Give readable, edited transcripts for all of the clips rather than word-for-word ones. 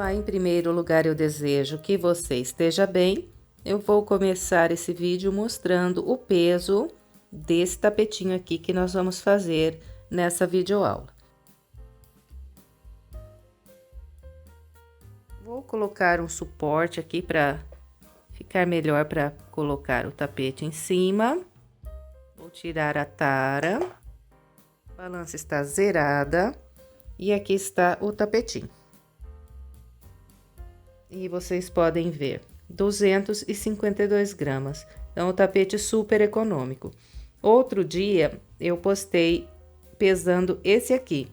Olá, em primeiro lugar eu desejo que você esteja bem. Eu vou começar esse vídeo mostrando o peso desse tapetinho aqui que nós vamos fazer nessa videoaula. Vou colocar um suporte aqui para ficar melhor para colocar o tapete em cima. Vou tirar a tara. A balança está zerada e aqui está o tapetinho. E vocês podem ver, 252 gramas. Então, o tapete super econômico. Outro dia, eu postei pesando esse aqui.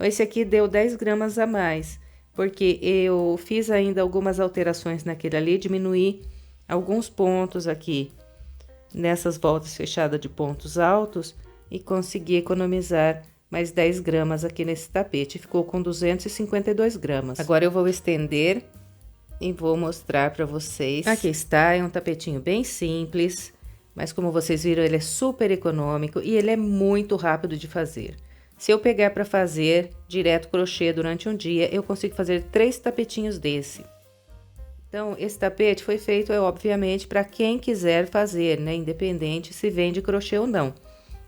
Esse aqui deu 10 gramas a mais, porque eu fiz ainda algumas alterações naquele ali, diminuí alguns pontos aqui, nessas voltas fechadas de pontos altos, e consegui economizar mais 10 gramas aqui nesse tapete. Ficou com 252 gramas. Agora, eu vou estender e vou mostrar para vocês. Aqui está, é um tapetinho bem simples, mas como vocês viram, ele é super econômico e ele é muito rápido de fazer. Se eu pegar para fazer direto crochê durante um dia, eu consigo fazer 3 tapetinhos desse. Então, esse tapete foi feito, obviamente, para quem quiser fazer, né? Independente se vende crochê ou não.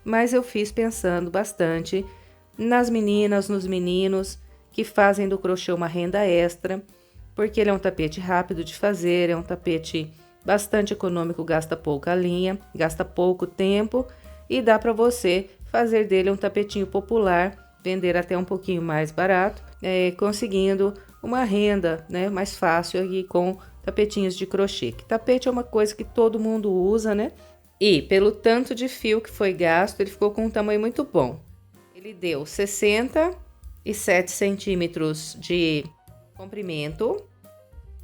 Mas eu fiz pensando bastante nas meninas, nos meninos que fazem do crochê uma renda extra, porque ele é um tapete rápido de fazer, é um tapete bastante econômico, gasta pouca linha, gasta pouco tempo e dá para você fazer dele um tapetinho popular, vender até um pouquinho mais barato, conseguindo uma renda, né, mais fácil aqui com tapetinhos de crochê. Que tapete é uma coisa que todo mundo usa, né? E pelo tanto de fio que foi gasto, ele ficou com um tamanho muito bom. Ele deu 67 centímetros de comprimento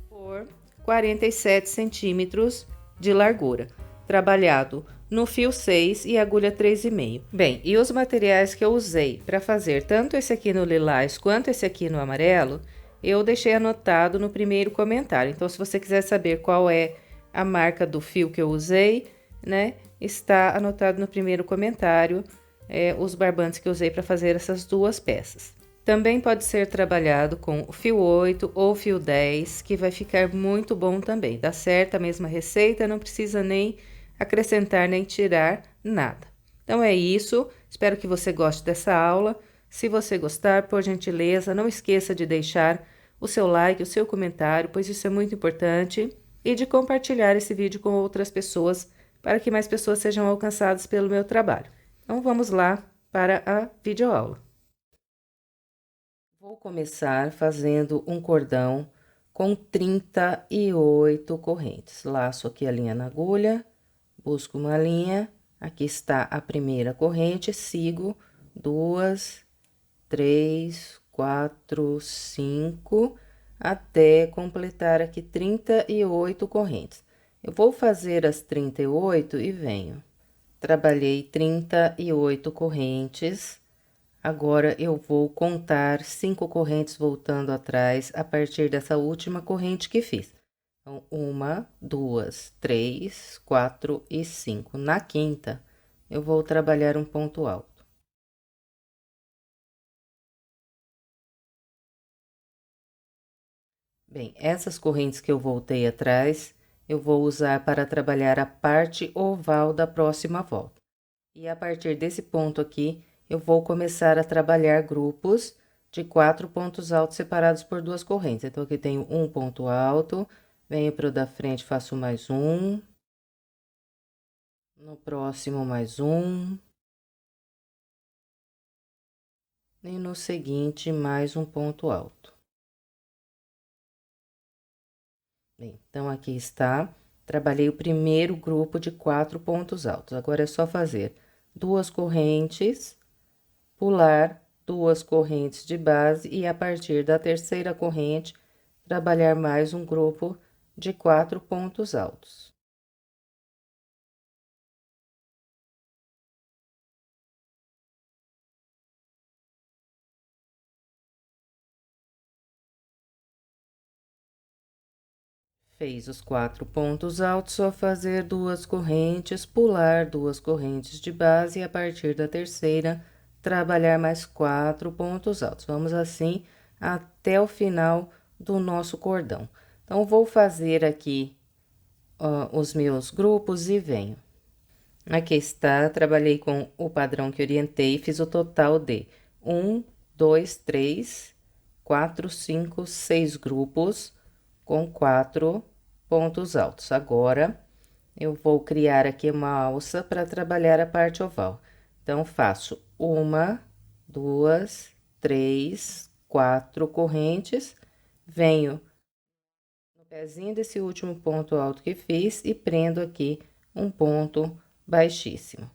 por 47 centímetros de largura, trabalhado no fio 6 e agulha 3,5. Bem, e os materiais que eu usei para fazer tanto esse aqui no lilás quanto esse aqui no amarelo, eu deixei anotado no primeiro comentário. Então, se você quiser saber qual é a marca do fio que eu usei, né, está anotado no primeiro comentário, os barbantes que eu usei para fazer essas duas peças. Também pode ser trabalhado com o fio 8 ou fio 10, que vai ficar muito bom também. Dá certo a mesma receita, não precisa nem acrescentar nem tirar nada. Então é isso, espero que você goste dessa aula. Se você gostar, por gentileza, não esqueça de deixar o seu like, o seu comentário, pois isso é muito importante, e de compartilhar esse vídeo com outras pessoas, para que mais pessoas sejam alcançadas pelo meu trabalho. Então vamos lá para a videoaula. Vou começar fazendo um cordão com 38 correntes. Laço aqui a linha na agulha, busco uma linha, aqui está a primeira corrente, sigo 2, 3, 4, 5, até completar aqui 38 correntes. Eu vou fazer as 38 e venho. Trabalhei 38 correntes. Agora, eu vou contar 5 correntes voltando atrás a partir dessa última corrente que fiz. Então, 1, 2, 3, 4 e 5. Na quinta, eu vou trabalhar um ponto alto. Bem, essas correntes que eu voltei atrás, eu vou usar para trabalhar a parte oval da próxima volta. E a partir desse ponto aqui, eu vou começar a trabalhar grupos de 4 pontos altos separados por 2 correntes. Então, aqui tenho um ponto alto, venho para o da frente, faço mais um. No próximo, mais um. E no seguinte, mais um ponto alto. Bem, então, aqui está. Trabalhei o primeiro grupo de 4 pontos altos. Agora, é só fazer 2 correntes, pular 2 correntes de base e a partir da terceira corrente, trabalhar mais um grupo de 4 pontos altos. Fez os 4 pontos altos, só fazer 2 correntes, pular 2 correntes de base e a partir da terceira, trabalhar mais 4 pontos altos. Vamos assim até o final do nosso cordão. Então, vou fazer aqui os meus grupos e venho. Aqui está, trabalhei com o padrão que orientei, fiz o total de 1, 2, 3, 4, 5, 6 grupos com 4 pontos altos. Agora, eu vou criar aqui uma alça para trabalhar a parte oval. Então, faço 1, 2, 3, 4 correntes, venho no pezinho desse último ponto alto que fiz e prendo aqui um ponto baixíssimo.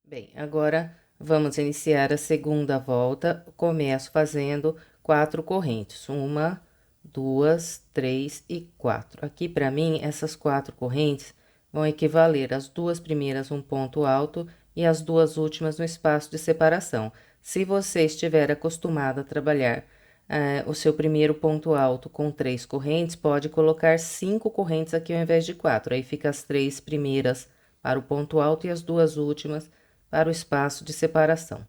Bem, agora vamos iniciar a segunda volta. Começo fazendo 4 correntes, 1, 2, 3 e 4. Aqui, para mim, essas 4 correntes vão equivaler às 2 primeiras um ponto alto e as 2 últimas no espaço de separação. Se você estiver acostumado a trabalhar o seu primeiro ponto alto com 3 correntes, pode colocar 5 correntes aqui ao invés de 4. Aí fica as 3 primeiras para o ponto alto e as 2 últimas para o espaço de separação.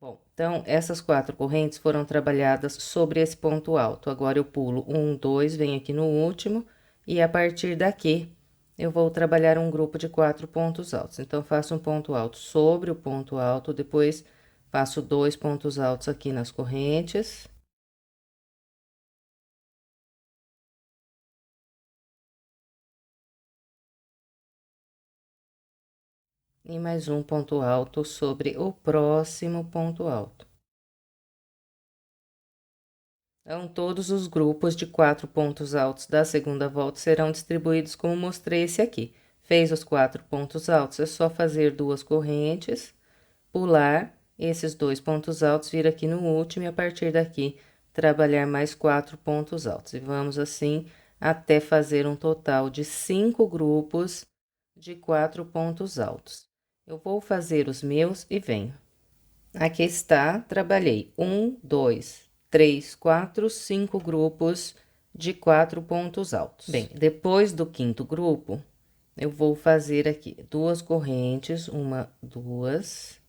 Bom, então, essas 4 correntes foram trabalhadas sobre esse ponto alto. Agora, eu pulo 1, 2, venho aqui no último, e a partir daqui, eu vou trabalhar um grupo de 4 pontos altos. Então, faço um ponto alto sobre o ponto alto, depois faço 2 pontos altos aqui nas correntes. E mais um ponto alto sobre o próximo ponto alto. Então, todos os grupos de 4 pontos altos da segunda volta serão distribuídos como mostrei esse aqui. Fez os 4 pontos altos, é só fazer 2 correntes, pular esses 2 pontos altos, vir aqui no último e a partir daqui trabalhar mais 4 pontos altos. E vamos assim até fazer um total de 5 grupos de 4 pontos altos. Eu vou fazer os meus e venho. Aqui está, trabalhei 1, 2, 3, 4, 5 grupos de 4 pontos altos. Bem, depois do quinto grupo, eu vou fazer aqui 2 correntes, 1, 2,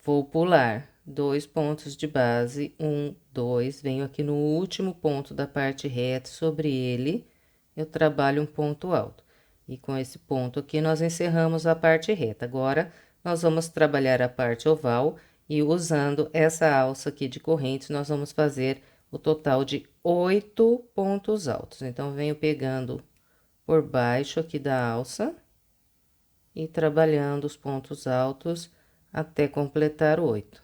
vou pular 2 pontos de base, 1, 2, venho aqui no último ponto da parte reta, sobre ele, eu trabalho um ponto alto. E com esse ponto aqui, nós encerramos a parte reta. Agora, nós vamos trabalhar a parte oval e usando essa alça aqui de correntes, nós vamos fazer o total de 8 pontos altos. Então, venho pegando por baixo aqui da alça e trabalhando os pontos altos até completar 8.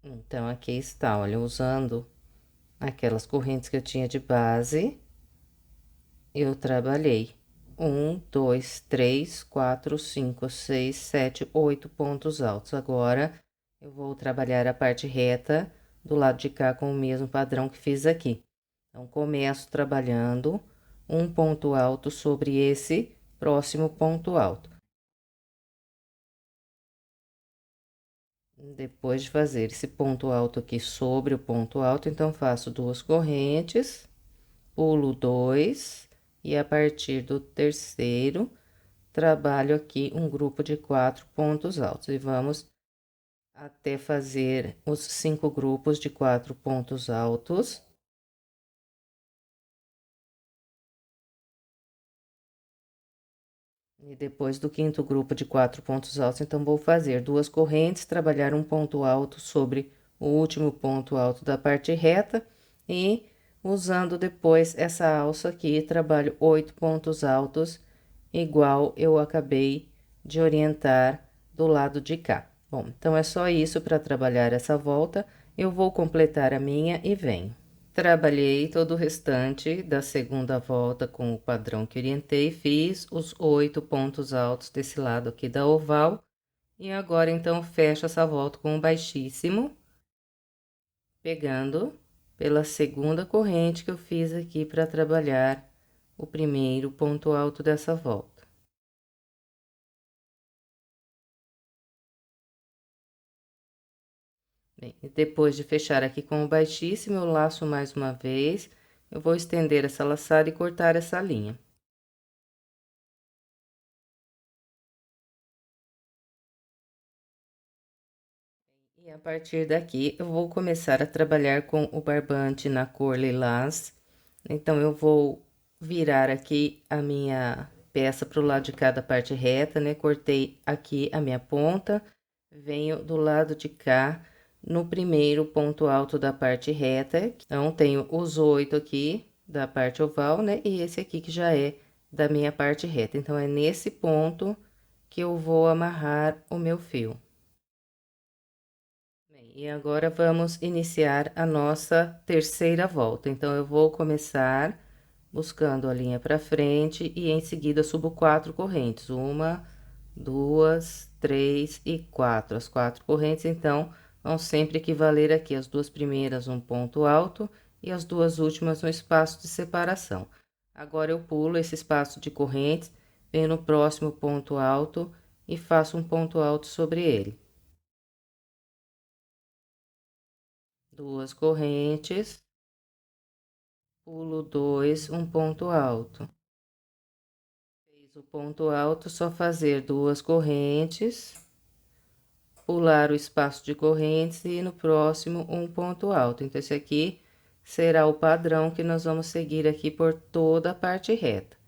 Então, aqui está, olha, usando aquelas correntes que eu tinha de base, eu trabalhei 1, 2, 3, 4, 5, 6, 7, 8 pontos altos. Agora, eu vou trabalhar a parte reta do lado de cá com o mesmo padrão que fiz aqui. Então, começo trabalhando um ponto alto sobre esse próximo ponto alto. Depois de fazer esse ponto alto aqui sobre o ponto alto, então, faço 2 correntes, pulo 2, e a partir do terceiro, trabalho aqui um grupo de 4 pontos altos. E vamos até fazer os 5 grupos de 4 pontos altos. E depois do quinto grupo de 4 pontos altos, então, vou fazer 2 correntes, trabalhar um ponto alto sobre o último ponto alto da parte reta e usando depois essa alça aqui, trabalho 8 pontos altos, igual eu acabei de orientar do lado de cá. Bom, então, é só isso para trabalhar essa volta. Eu vou completar a minha e venho. Trabalhei todo o restante da segunda volta com o padrão que orientei, fiz os 8 pontos altos desse lado aqui da oval. E agora, então, fecho essa volta com um baixíssimo, pegando pela segunda corrente que eu fiz aqui para trabalhar o primeiro ponto alto dessa volta. Bem, e depois de fechar aqui com o baixíssimo, eu laço mais uma vez. Eu vou estender essa laçada e cortar essa linha. E a partir daqui, eu vou começar a trabalhar com o barbante na cor lilás. Então, eu vou virar aqui a minha peça para o lado de cada parte reta, né? Cortei aqui a minha ponta, venho do lado de cá, no primeiro ponto alto da parte reta. Então, tenho os 8 aqui da parte oval, né? E esse aqui que já é da minha parte reta. Então, é nesse ponto que eu vou amarrar o meu fio. Bem, e agora vamos iniciar a nossa terceira volta. Então, eu vou começar buscando a linha para frente e em seguida subo 4 correntes. 1, 2, 3 e 4. As 4 correntes, então, vão sempre equivaler aqui as duas primeiras um ponto alto e as duas últimas um espaço de separação. Agora, eu pulo esse espaço de correntes, venho no próximo ponto alto e faço um ponto alto sobre ele. Duas correntes, pulo 2, um ponto alto. Fez o ponto alto, só fazer duas correntes, pular o espaço de correntes e no próximo um ponto alto. Então, esse aqui será o padrão que nós vamos seguir aqui por toda a parte reta.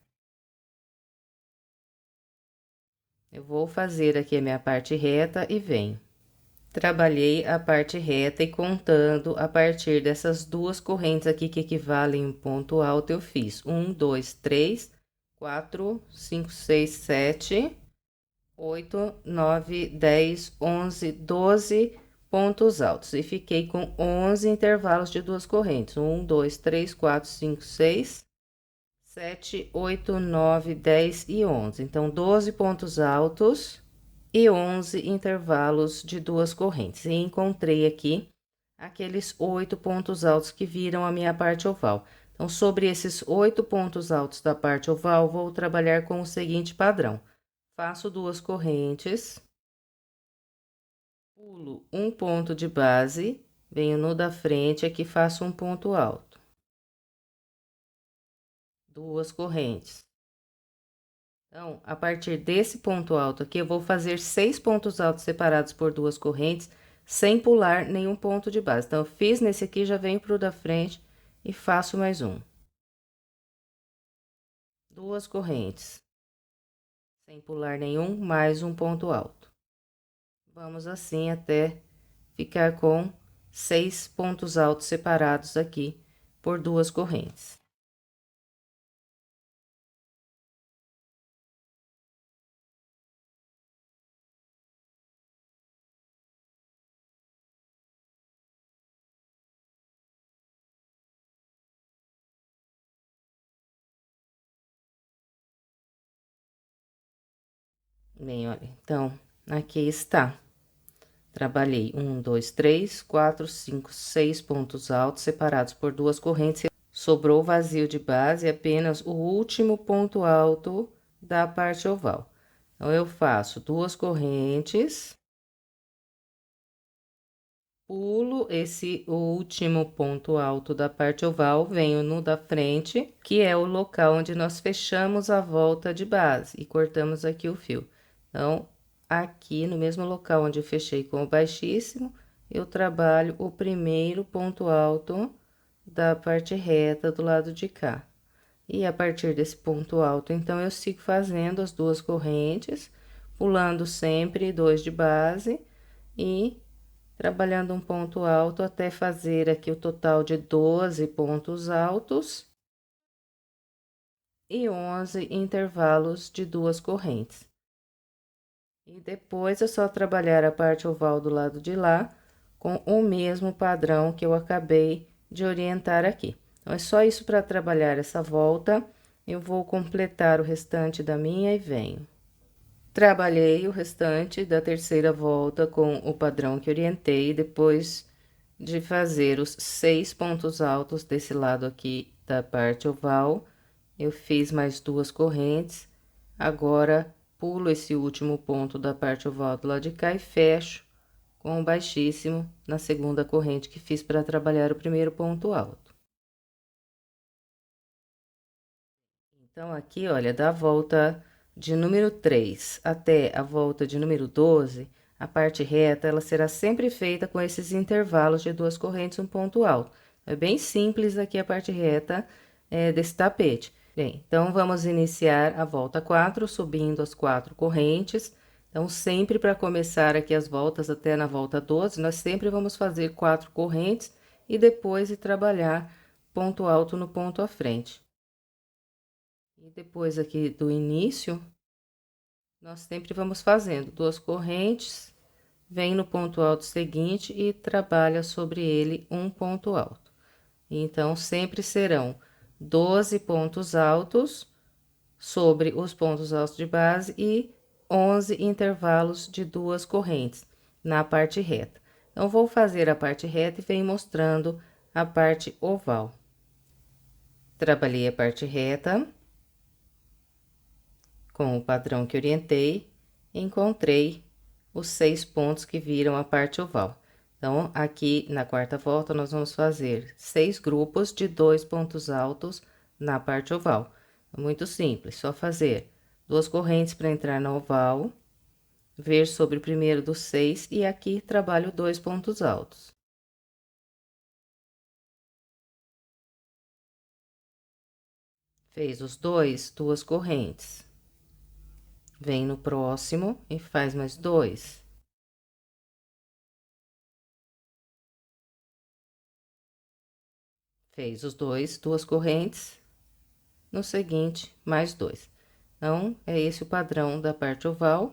Eu vou fazer aqui a minha parte reta e venho. Trabalhei a parte reta e contando a partir dessas duas correntes aqui que equivalem um ponto alto, eu fiz 1, 2, 3, 4, 5, 6, 7, 8, 9, 10, 11, 12 pontos altos. E fiquei com 11 intervalos de duas correntes. 1, 2, 3, 4, 5, 6, 7, 8, 9, 10 e 11. Então, 12 pontos altos e 11 intervalos de duas correntes. E encontrei aqui aqueles 8 pontos altos que viram a minha parte oval. Então, sobre esses 8 pontos altos da parte oval, vou trabalhar com o seguinte padrão. Faço duas correntes, pulo um ponto de base, venho no da frente, aqui faço um ponto alto. Duas correntes. Então, a partir desse ponto alto aqui, eu vou fazer 6 pontos altos separados por duas correntes, sem pular nenhum ponto de base. Então, eu fiz nesse aqui, já venho pro da frente e faço mais um. Duas correntes, sem pular nenhum, mais um ponto alto. Vamos assim até ficar com 6 pontos altos separados aqui por duas correntes. Bem, olha, então, aqui está. Trabalhei 1, 2, 3, 4, 5, 6 pontos altos separados por duas correntes. Sobrou vazio de base apenas o último ponto alto da parte oval. Então, eu faço duas correntes, pulo esse último ponto alto da parte oval, venho no da frente, que é o local onde nós fechamos a volta de base e cortamos aqui o fio. Então, aqui no mesmo local onde eu fechei com o baixíssimo, eu trabalho o primeiro ponto alto da parte reta do lado de cá. E a partir desse ponto alto, então, eu sigo fazendo as duas correntes, pulando sempre dois de base e trabalhando um ponto alto até fazer aqui o total de 12 pontos altos e 11 intervalos de duas correntes. E depois é só trabalhar a parte oval do lado de lá com o mesmo padrão que eu acabei de orientar aqui. Então, é só isso para trabalhar essa volta. Eu vou completar o restante da minha e venho. Trabalhei o restante da terceira volta com o padrão que orientei, depois de fazer os 6 pontos altos desse lado aqui da parte oval, eu fiz mais 2 correntes. Agora, pulo esse último ponto da parte oval do lado de cá e fecho com o baixíssimo na segunda corrente que fiz para trabalhar o primeiro ponto alto. Então, aqui, olha, da volta de número 3 até a volta de número 12, a parte reta, ela será sempre feita com esses intervalos de 2 correntes, um ponto alto. É bem simples aqui a parte reta desse tapete. Bem, então, vamos iniciar a volta 4, subindo as 4 correntes. Então, sempre para começar aqui as voltas até na volta 12, nós sempre vamos fazer 4 correntes e depois ir trabalhar ponto alto no ponto à frente. E depois aqui do início, nós sempre vamos fazendo 2 correntes, vem no ponto alto seguinte e trabalha sobre ele um ponto alto. Então, sempre serão 12 pontos altos sobre os pontos altos de base e 11 intervalos de 2 correntes na parte reta. Então, vou fazer a parte reta e venho mostrando a parte oval. Trabalhei a parte reta com o padrão que orientei, encontrei os 6 pontos que viram a parte oval. Então, aqui na quarta volta, nós vamos fazer 6 grupos de 2 pontos altos na parte oval. Muito simples, só fazer 2 correntes para entrar na oval, ver sobre o primeiro dos 6 e aqui trabalho 2 pontos altos. Fez os dois, 2 correntes. Vem no próximo e faz mais 2. Fez os dois, 2 correntes. No seguinte, mais 2. Então, é esse o padrão da parte oval.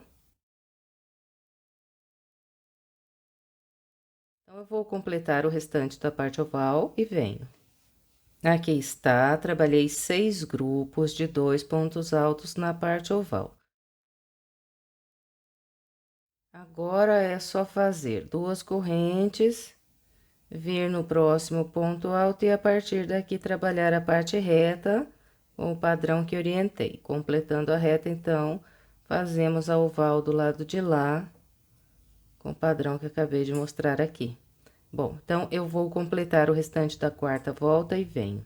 Então, eu vou completar o restante da parte oval e venho. Aqui está, trabalhei 6 grupos de 2 pontos altos na parte oval. Agora, é só fazer 2 correntes, vir no próximo ponto alto e a partir daqui trabalhar a parte reta com o padrão que orientei. Completando a reta, então, fazemos a oval do lado de lá, com o padrão que acabei de mostrar aqui. Bom, então, eu vou completar o restante da quarta volta e venho.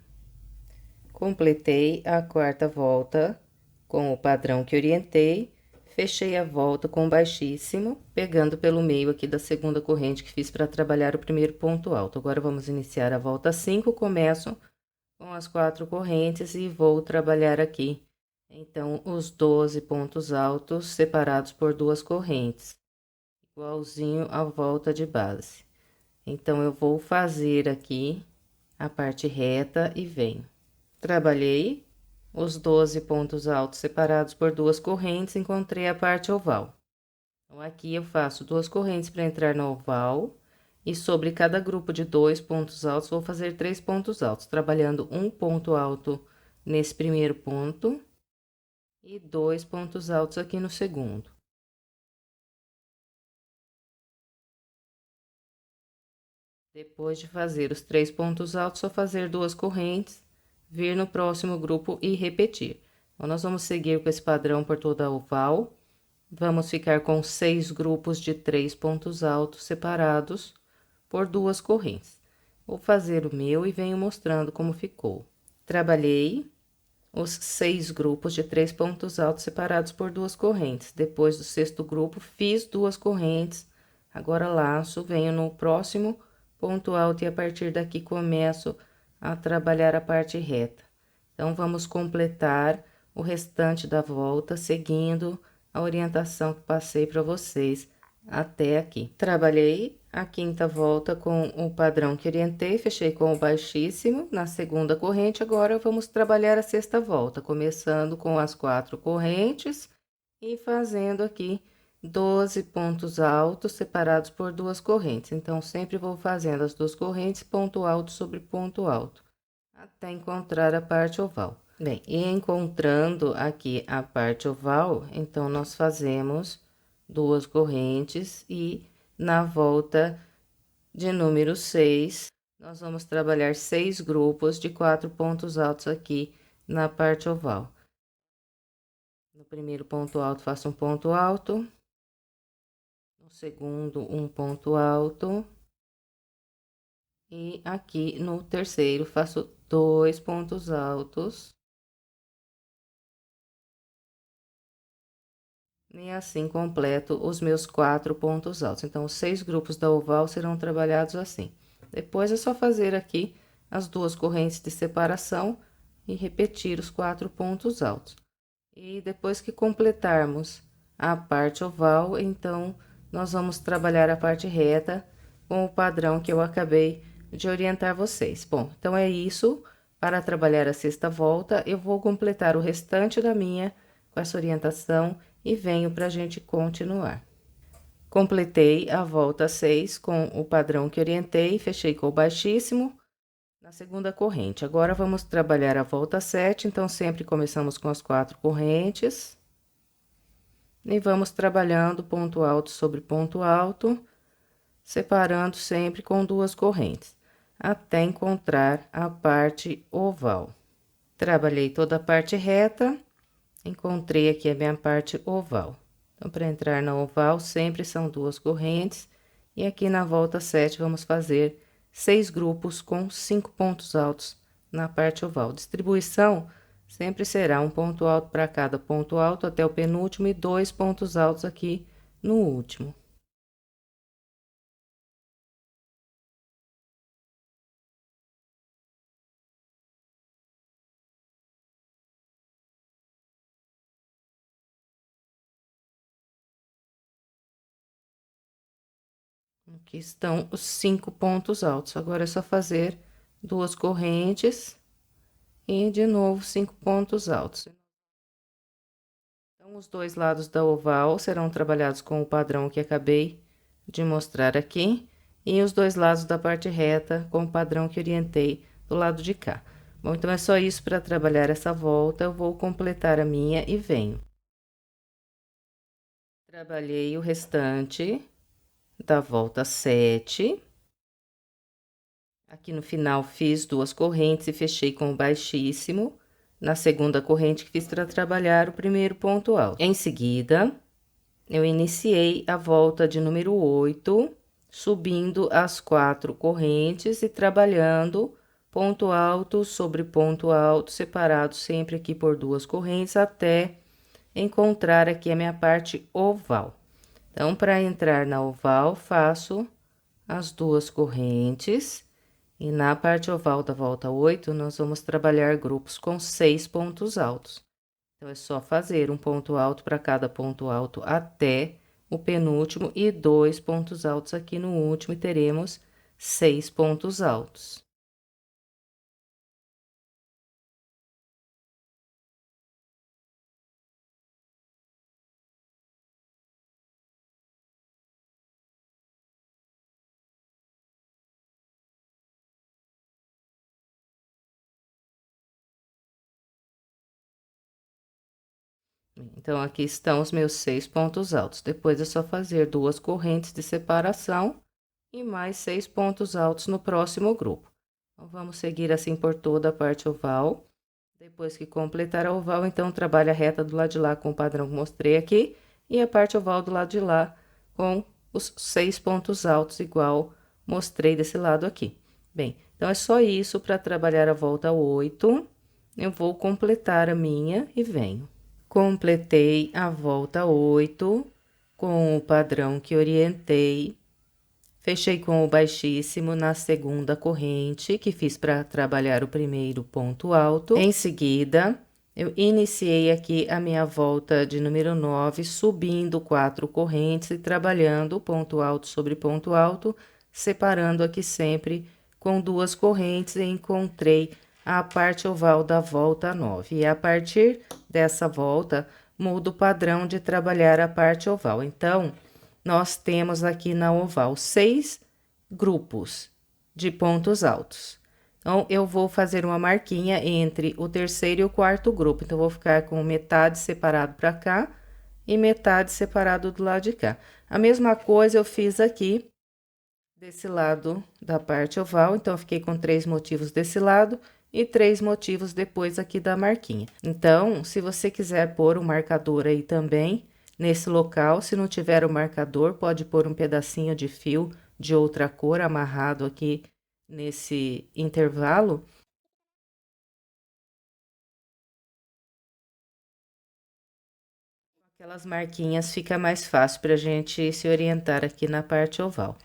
Completei a quarta volta com o padrão que orientei, fechei a volta com baixíssimo, pegando pelo meio aqui da segunda corrente que fiz para trabalhar o primeiro ponto alto. Agora, vamos iniciar a volta 5, começo com as 4 correntes e vou trabalhar aqui, então, os 12 pontos altos separados por 2 correntes, igualzinho à volta de base. Então, eu vou fazer aqui a parte reta e venho. Trabalhei os 12 pontos altos separados por 2 correntes, encontrei a parte oval. Então, aqui eu faço 2 correntes para entrar no oval, e sobre cada grupo de 2 pontos altos, vou fazer 3 pontos altos, trabalhando um ponto alto nesse primeiro ponto, e 2 pontos altos aqui no segundo. Depois de fazer os 3 pontos altos, só fazer 2 correntes, vir no próximo grupo e repetir. Então, nós vamos seguir com esse padrão por toda a oval. Vamos ficar com 6 grupos de 3 pontos altos separados por 2 correntes. Vou fazer o meu e venho mostrando como ficou. Trabalhei os 6 grupos de 3 pontos altos separados por 2 correntes. Depois do sexto grupo, fiz 2 correntes. Agora, laço, venho no próximo ponto alto e a partir daqui começo a trabalhar a parte reta. Então, vamos completar o restante da volta seguindo a orientação que passei para vocês até aqui. Trabalhei a quinta volta com o padrão que orientei, fechei com o baixíssimo na segunda corrente. Agora, vamos trabalhar a sexta volta, começando com as 4 correntes e fazendo aqui 12 pontos altos separados por 2 correntes. Então, sempre vou fazendo as 2 correntes, ponto alto sobre ponto alto, até encontrar a parte oval. Bem, e encontrando aqui a parte oval, então, nós fazemos 2 correntes e na volta de número 6, nós vamos trabalhar 6 grupos de 4 pontos altos aqui na parte oval. No primeiro ponto alto, faço um ponto alto. No segundo, um ponto alto. E aqui no terceiro, faço 2 pontos altos. E assim completo os meus 4 pontos altos. Então, os 6 grupos da oval serão trabalhados assim. Depois é só fazer aqui as 2 correntes de separação e repetir os 4 pontos altos. E depois que completarmos a parte oval, então, nós vamos trabalhar a parte reta com o padrão que eu acabei de orientar vocês. Bom, então é isso. Para trabalhar a sexta volta, eu vou completar o restante da minha com essa orientação e venho para a gente continuar. Completei a volta 6 com o padrão que orientei, fechei com o baixíssimo na segunda corrente. Agora, vamos trabalhar a volta 7, então, sempre começamos com as 4 correntes. E vamos trabalhando ponto alto sobre ponto alto, separando sempre com 2 correntes, até encontrar a parte oval. Trabalhei toda a parte reta, encontrei aqui a minha parte oval. Então, para entrar na oval, sempre são 2 correntes, e aqui na volta 7, vamos fazer 6 grupos com 5 pontos altos na parte oval. Distribuição sempre será um ponto alto para cada ponto alto até o penúltimo e 2 pontos altos aqui no último. Aqui estão os 5 pontos altos. Agora é só fazer 2 correntes e de novo 5 pontos altos. Então, os 2 lados da oval serão trabalhados com o padrão que acabei de mostrar aqui, e os 2 lados da parte reta com o padrão que orientei do lado de cá. Bom, então é só isso para trabalhar essa volta. Eu vou completar a minha e venho. Trabalhei o restante da volta 7. Aqui no final, fiz 2 correntes e fechei com o baixíssimo na segunda corrente que fiz para trabalhar o primeiro ponto alto. Em seguida, eu iniciei a volta de número 8, subindo as 4 correntes e trabalhando ponto alto sobre ponto alto, separado sempre aqui por 2 correntes, até encontrar aqui a minha parte oval. Então, para entrar na oval, faço as 2 correntes, e na parte oval da volta 8, nós vamos trabalhar grupos com 6 pontos altos. Então, é só fazer um ponto alto para cada ponto alto até o penúltimo e 2 pontos altos aqui no último, e teremos 6 pontos altos. Então, aqui estão os meus 6 pontos altos. Depois é só fazer 2 correntes de separação e mais 6 pontos altos no próximo grupo. Então, vamos seguir assim por toda a parte oval. Depois que completar a oval, então, trabalha a reta do lado de lá com o padrão que mostrei aqui, e a parte oval do lado de lá com os 6 pontos altos, igual mostrei desse lado aqui. Bem, então, é só isso para trabalhar a volta 8. Eu vou completar a minha e venho. Completei a volta 8 com o padrão que orientei. Fechei com o baixíssimo na segunda corrente, que fiz para trabalhar o primeiro ponto alto. Em seguida, eu iniciei aqui a minha volta de número 9, subindo 4 correntes e trabalhando ponto alto sobre ponto alto, separando aqui sempre com 2 correntes, e encontrei a parte oval da volta 9. E a partir dessa volta, mudo o padrão de trabalhar a parte oval. Então, nós temos aqui na oval 6 grupos de pontos altos. Então, eu vou fazer uma marquinha entre o terceiro e o quarto grupo. Então, vou ficar com metade separado para cá e metade separado do lado de cá. A mesma coisa eu fiz aqui desse lado da parte oval, então eu fiquei com 3 motivos desse lado e 3 motivos depois aqui da marquinha. Então, se você quiser pôr um marcador aí também nesse local, se não tiver o marcador, pode pôr um pedacinho de fio de outra cor amarrado aqui nesse intervalo. Aquelas marquinhas fica mais fácil para a gente se orientar aqui na parte oval.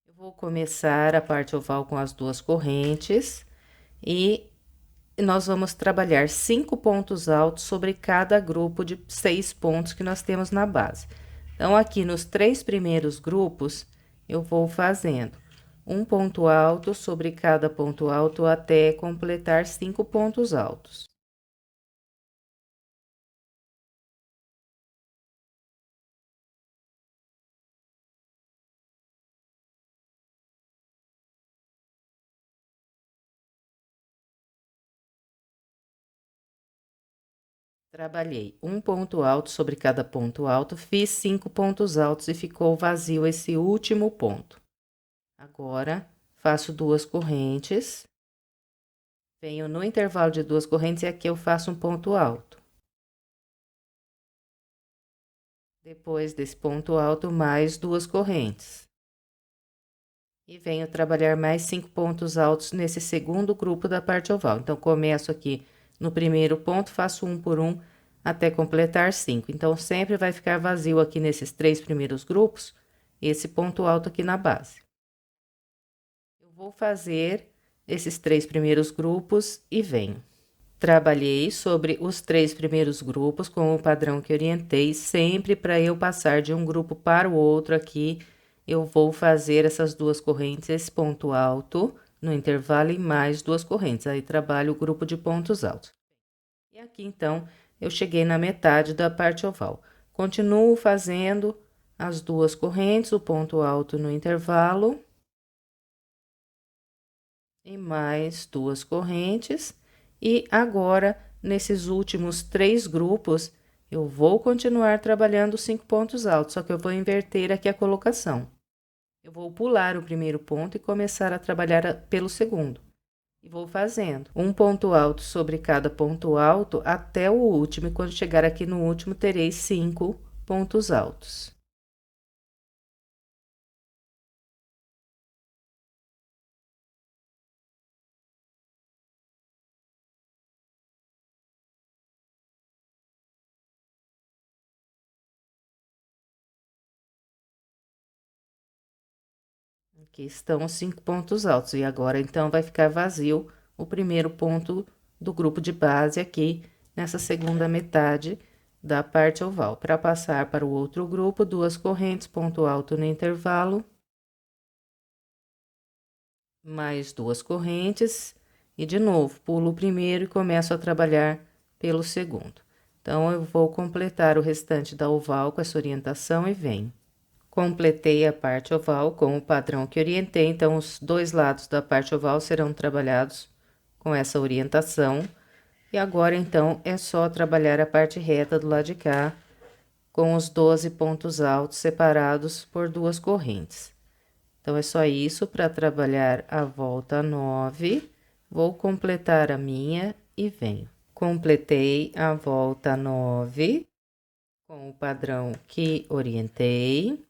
Eu vou começar a parte oval com as 2 correntes e nós vamos trabalhar 5 pontos altos sobre cada grupo de 6 pontos que nós temos na base. Então, aqui nos 3 primeiros grupos, eu vou fazendo um ponto alto sobre cada ponto alto até completar 5 pontos altos. Trabalhei um ponto alto sobre cada ponto alto, fiz 5 pontos altos e ficou vazio esse último ponto. Agora, faço 2 correntes, venho no intervalo de 2 correntes e aqui eu faço um ponto alto. Depois desse ponto alto, mais 2 correntes. E venho trabalhar mais 5 pontos altos nesse segundo grupo da parte oval. Então, começo aqui no primeiro ponto, faço um por um até completar 5. Então, sempre vai ficar vazio aqui nesses 3 primeiros grupos, esse ponto alto aqui na base. Eu vou fazer esses 3 primeiros grupos e venho. Trabalhei sobre os 3 primeiros grupos com o padrão que orientei, sempre para eu passar de um grupo para o outro aqui, eu vou fazer essas 2 correntes, esse ponto alto no intervalo e mais 2 correntes, aí trabalho o grupo de pontos altos. E aqui, então, eu cheguei na metade da parte oval. Continuo fazendo as 2 correntes, o ponto alto no intervalo. E mais 2 correntes. E agora, nesses últimos 3 grupos, eu vou continuar trabalhando 5 pontos altos, só que eu vou inverter aqui a colocação. Eu vou pular o primeiro ponto e começar a trabalhar pelo segundo. E vou fazendo um ponto alto sobre cada ponto alto até o último, e quando chegar aqui no último, terei 5 pontos altos. Aqui estão os 5 pontos altos, e agora, então, vai ficar vazio o primeiro ponto do grupo de base aqui, nessa segunda metade da parte oval. Para passar para o outro grupo, 2 correntes, ponto alto no intervalo, mais 2 correntes, e de novo, pulo o primeiro e começo a trabalhar pelo segundo. Então, eu vou completar o restante da oval com essa orientação e venho. Completei a parte oval com o padrão que orientei, então os 2 lados da parte oval serão trabalhados com essa orientação. E agora, então, é só trabalhar a parte reta do lado de cá, com os 12 pontos altos separados por 2 correntes. Então, é só isso para trabalhar a volta 9. Vou completar a minha e venho. Completei a volta 9 com o padrão que orientei.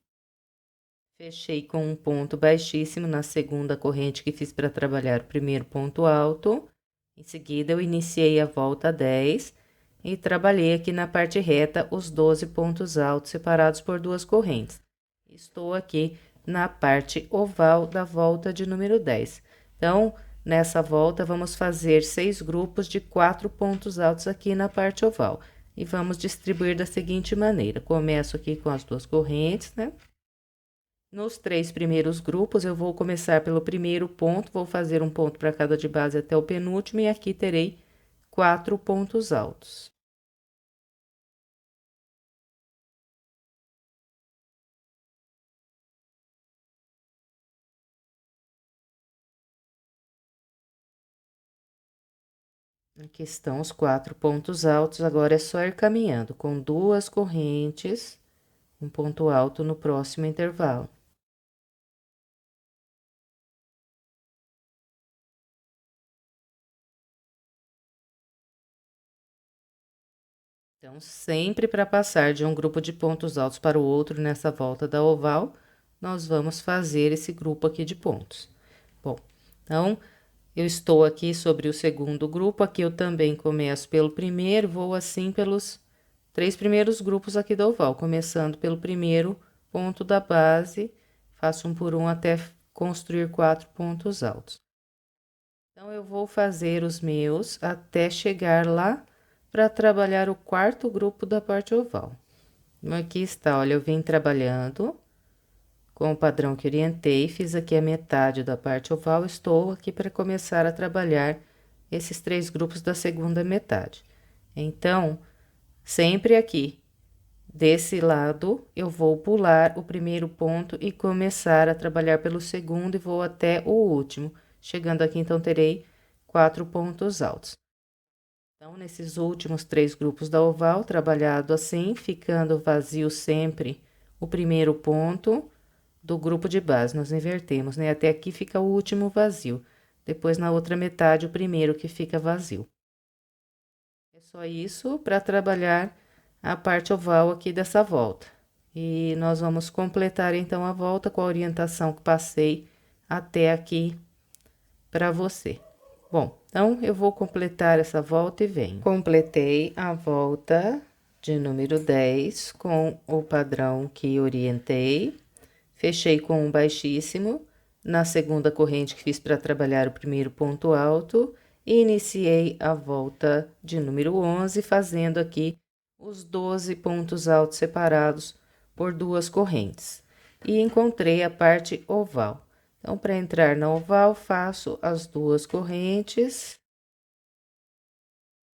Fechei com um ponto baixíssimo na segunda corrente que fiz para trabalhar o primeiro ponto alto. Em seguida, eu iniciei a volta 10 e trabalhei aqui na parte reta os 12 pontos altos separados por 2 correntes. Estou aqui na parte oval da volta de número 10. Então, nessa volta, vamos fazer 6 grupos de 4 pontos altos aqui na parte oval. E vamos distribuir da seguinte maneira: começo aqui com as 2 correntes, né? Nos 3 primeiros grupos, eu vou começar pelo primeiro ponto, vou fazer um ponto para cada de base até o penúltimo, e aqui terei 4 pontos altos. Aqui estão os 4 pontos altos, agora é só ir caminhando com 2 correntes, um ponto alto no próximo intervalo. Então, sempre para passar de um grupo de pontos altos para o outro nessa volta da oval, nós vamos fazer esse grupo aqui de pontos. Bom, então, eu estou aqui sobre o segundo grupo, aqui eu também começo pelo primeiro, vou assim pelos 3 primeiros grupos aqui da oval, começando pelo primeiro ponto da base, faço um por um até construir 4 pontos altos. Então, eu vou fazer os meus até chegar lá para trabalhar o quarto grupo da parte oval. Então, aqui está, olha, eu vim trabalhando com o padrão que orientei, fiz aqui a metade da parte oval, estou aqui para começar a trabalhar esses 3 grupos da segunda metade. Então, sempre aqui, desse lado, eu vou pular o primeiro ponto e começar a trabalhar pelo segundo e vou até o último. Chegando aqui, então, terei 4 pontos altos. Então, nesses últimos 3 grupos da oval, trabalhado assim, ficando vazio sempre o primeiro ponto do grupo de base, nós invertemos, né? Até aqui fica o último vazio, depois na outra metade o primeiro que fica vazio. É só isso para trabalhar a parte oval aqui dessa volta. E nós vamos completar então a volta com a orientação que passei até aqui para você. Bom, então eu vou completar essa volta e venho. Completei a volta de número 10 com o padrão que orientei. Fechei com um baixíssimo na segunda corrente que fiz para trabalhar o primeiro ponto alto e iniciei a volta de número 11, fazendo aqui os 12 pontos altos separados por 2 correntes. E encontrei a parte oval. Então, para entrar na oval, faço as 2 correntes.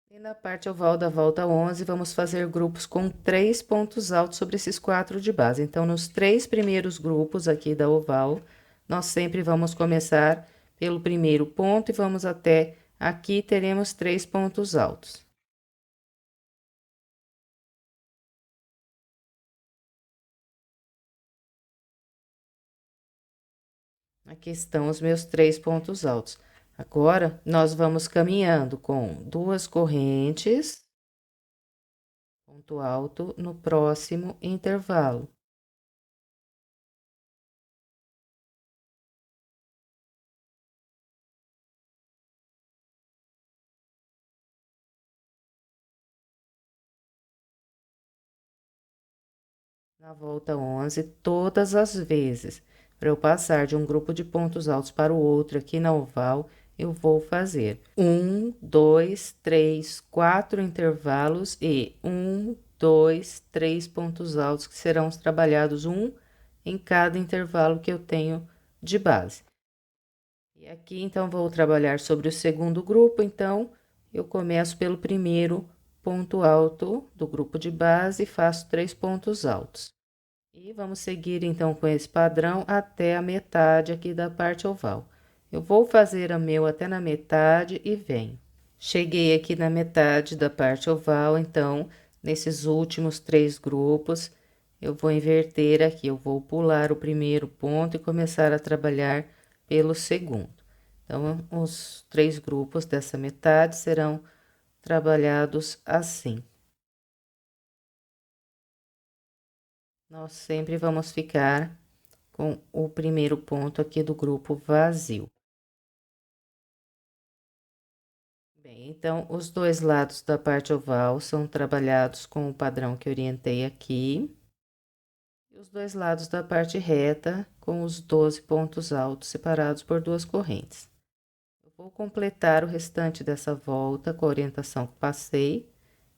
E na parte oval da volta 11, vamos fazer grupos com 3 pontos altos sobre esses 4 de base. Então, nos 3 primeiros grupos aqui da oval, nós sempre vamos começar pelo primeiro ponto e vamos até aqui, teremos 3 pontos altos. Aqui estão os meus 3 pontos altos. Agora, nós vamos caminhando com 2 correntes, ponto alto no próximo intervalo. Na volta 11, todas as vezes, para eu passar de um grupo de pontos altos para o outro aqui na oval, eu vou fazer 1, 2, 3, 4 intervalos e 1, 2, 3 pontos altos que serão trabalhados um em cada intervalo que eu tenho de base. E aqui, então, vou trabalhar sobre o segundo grupo, então, eu começo pelo primeiro ponto alto do grupo de base e faço 3 pontos altos. E vamos seguir, então, com esse padrão até a metade aqui da parte oval. Eu vou fazer o meu até na metade e venho. Cheguei aqui na metade da parte oval, então, nesses últimos 3 grupos, eu vou inverter aqui, eu vou pular o primeiro ponto e começar a trabalhar pelo segundo. Então, os 3 grupos dessa metade serão trabalhados assim. Nós sempre vamos ficar com o primeiro ponto aqui do grupo vazio. Bem, então, os 2 lados da parte oval são trabalhados com o padrão que orientei aqui. E os 2 lados da parte reta com os 12 pontos altos separados por 2 correntes. Eu vou completar o restante dessa volta com a orientação que passei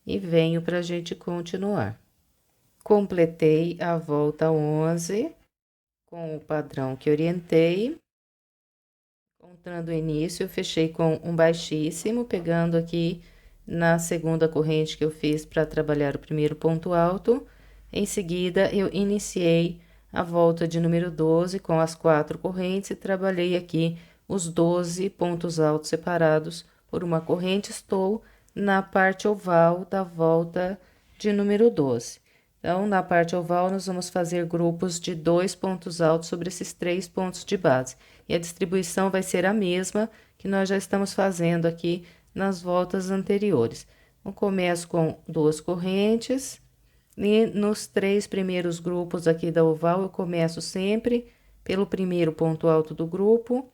e venho para a gente continuar. Completei a volta 11 com o padrão que orientei. Encontrando o início, eu fechei com um baixíssimo, pegando aqui na segunda corrente que eu fiz para trabalhar o primeiro ponto alto. Em seguida, eu iniciei a volta de número 12 com as 4 correntes e trabalhei aqui os 12 pontos altos separados por uma corrente. Estou na parte oval da volta de número 12. Então, na parte oval, nós vamos fazer grupos de 2 pontos altos sobre esses 3 pontos de base. E a distribuição vai ser a mesma que nós já estamos fazendo aqui nas voltas anteriores. Eu começo com 2 correntes e nos 3 primeiros grupos aqui da oval, eu começo sempre pelo primeiro ponto alto do grupo.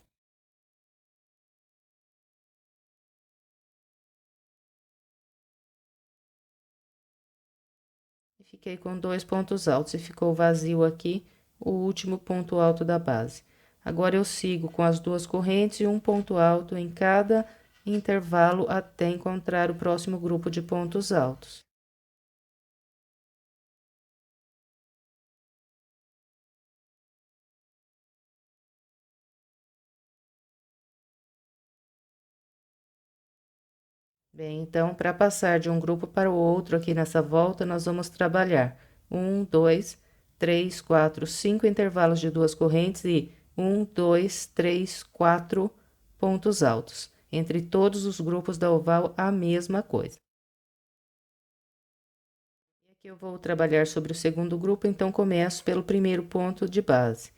E fiquei com 2 pontos altos e ficou vazio aqui o último ponto alto da base. Agora, eu sigo com as 2 correntes e um ponto alto em cada intervalo até encontrar o próximo grupo de pontos altos. Bem, então, para passar de um grupo para o outro aqui nessa volta, nós vamos trabalhar 1, 2, 3, 4, 5 intervalos de 2 correntes e 1, 2, 3, 4 pontos altos. Entre todos os grupos da oval, a mesma coisa. E aqui eu vou trabalhar sobre o segundo grupo, então começo pelo primeiro ponto de base.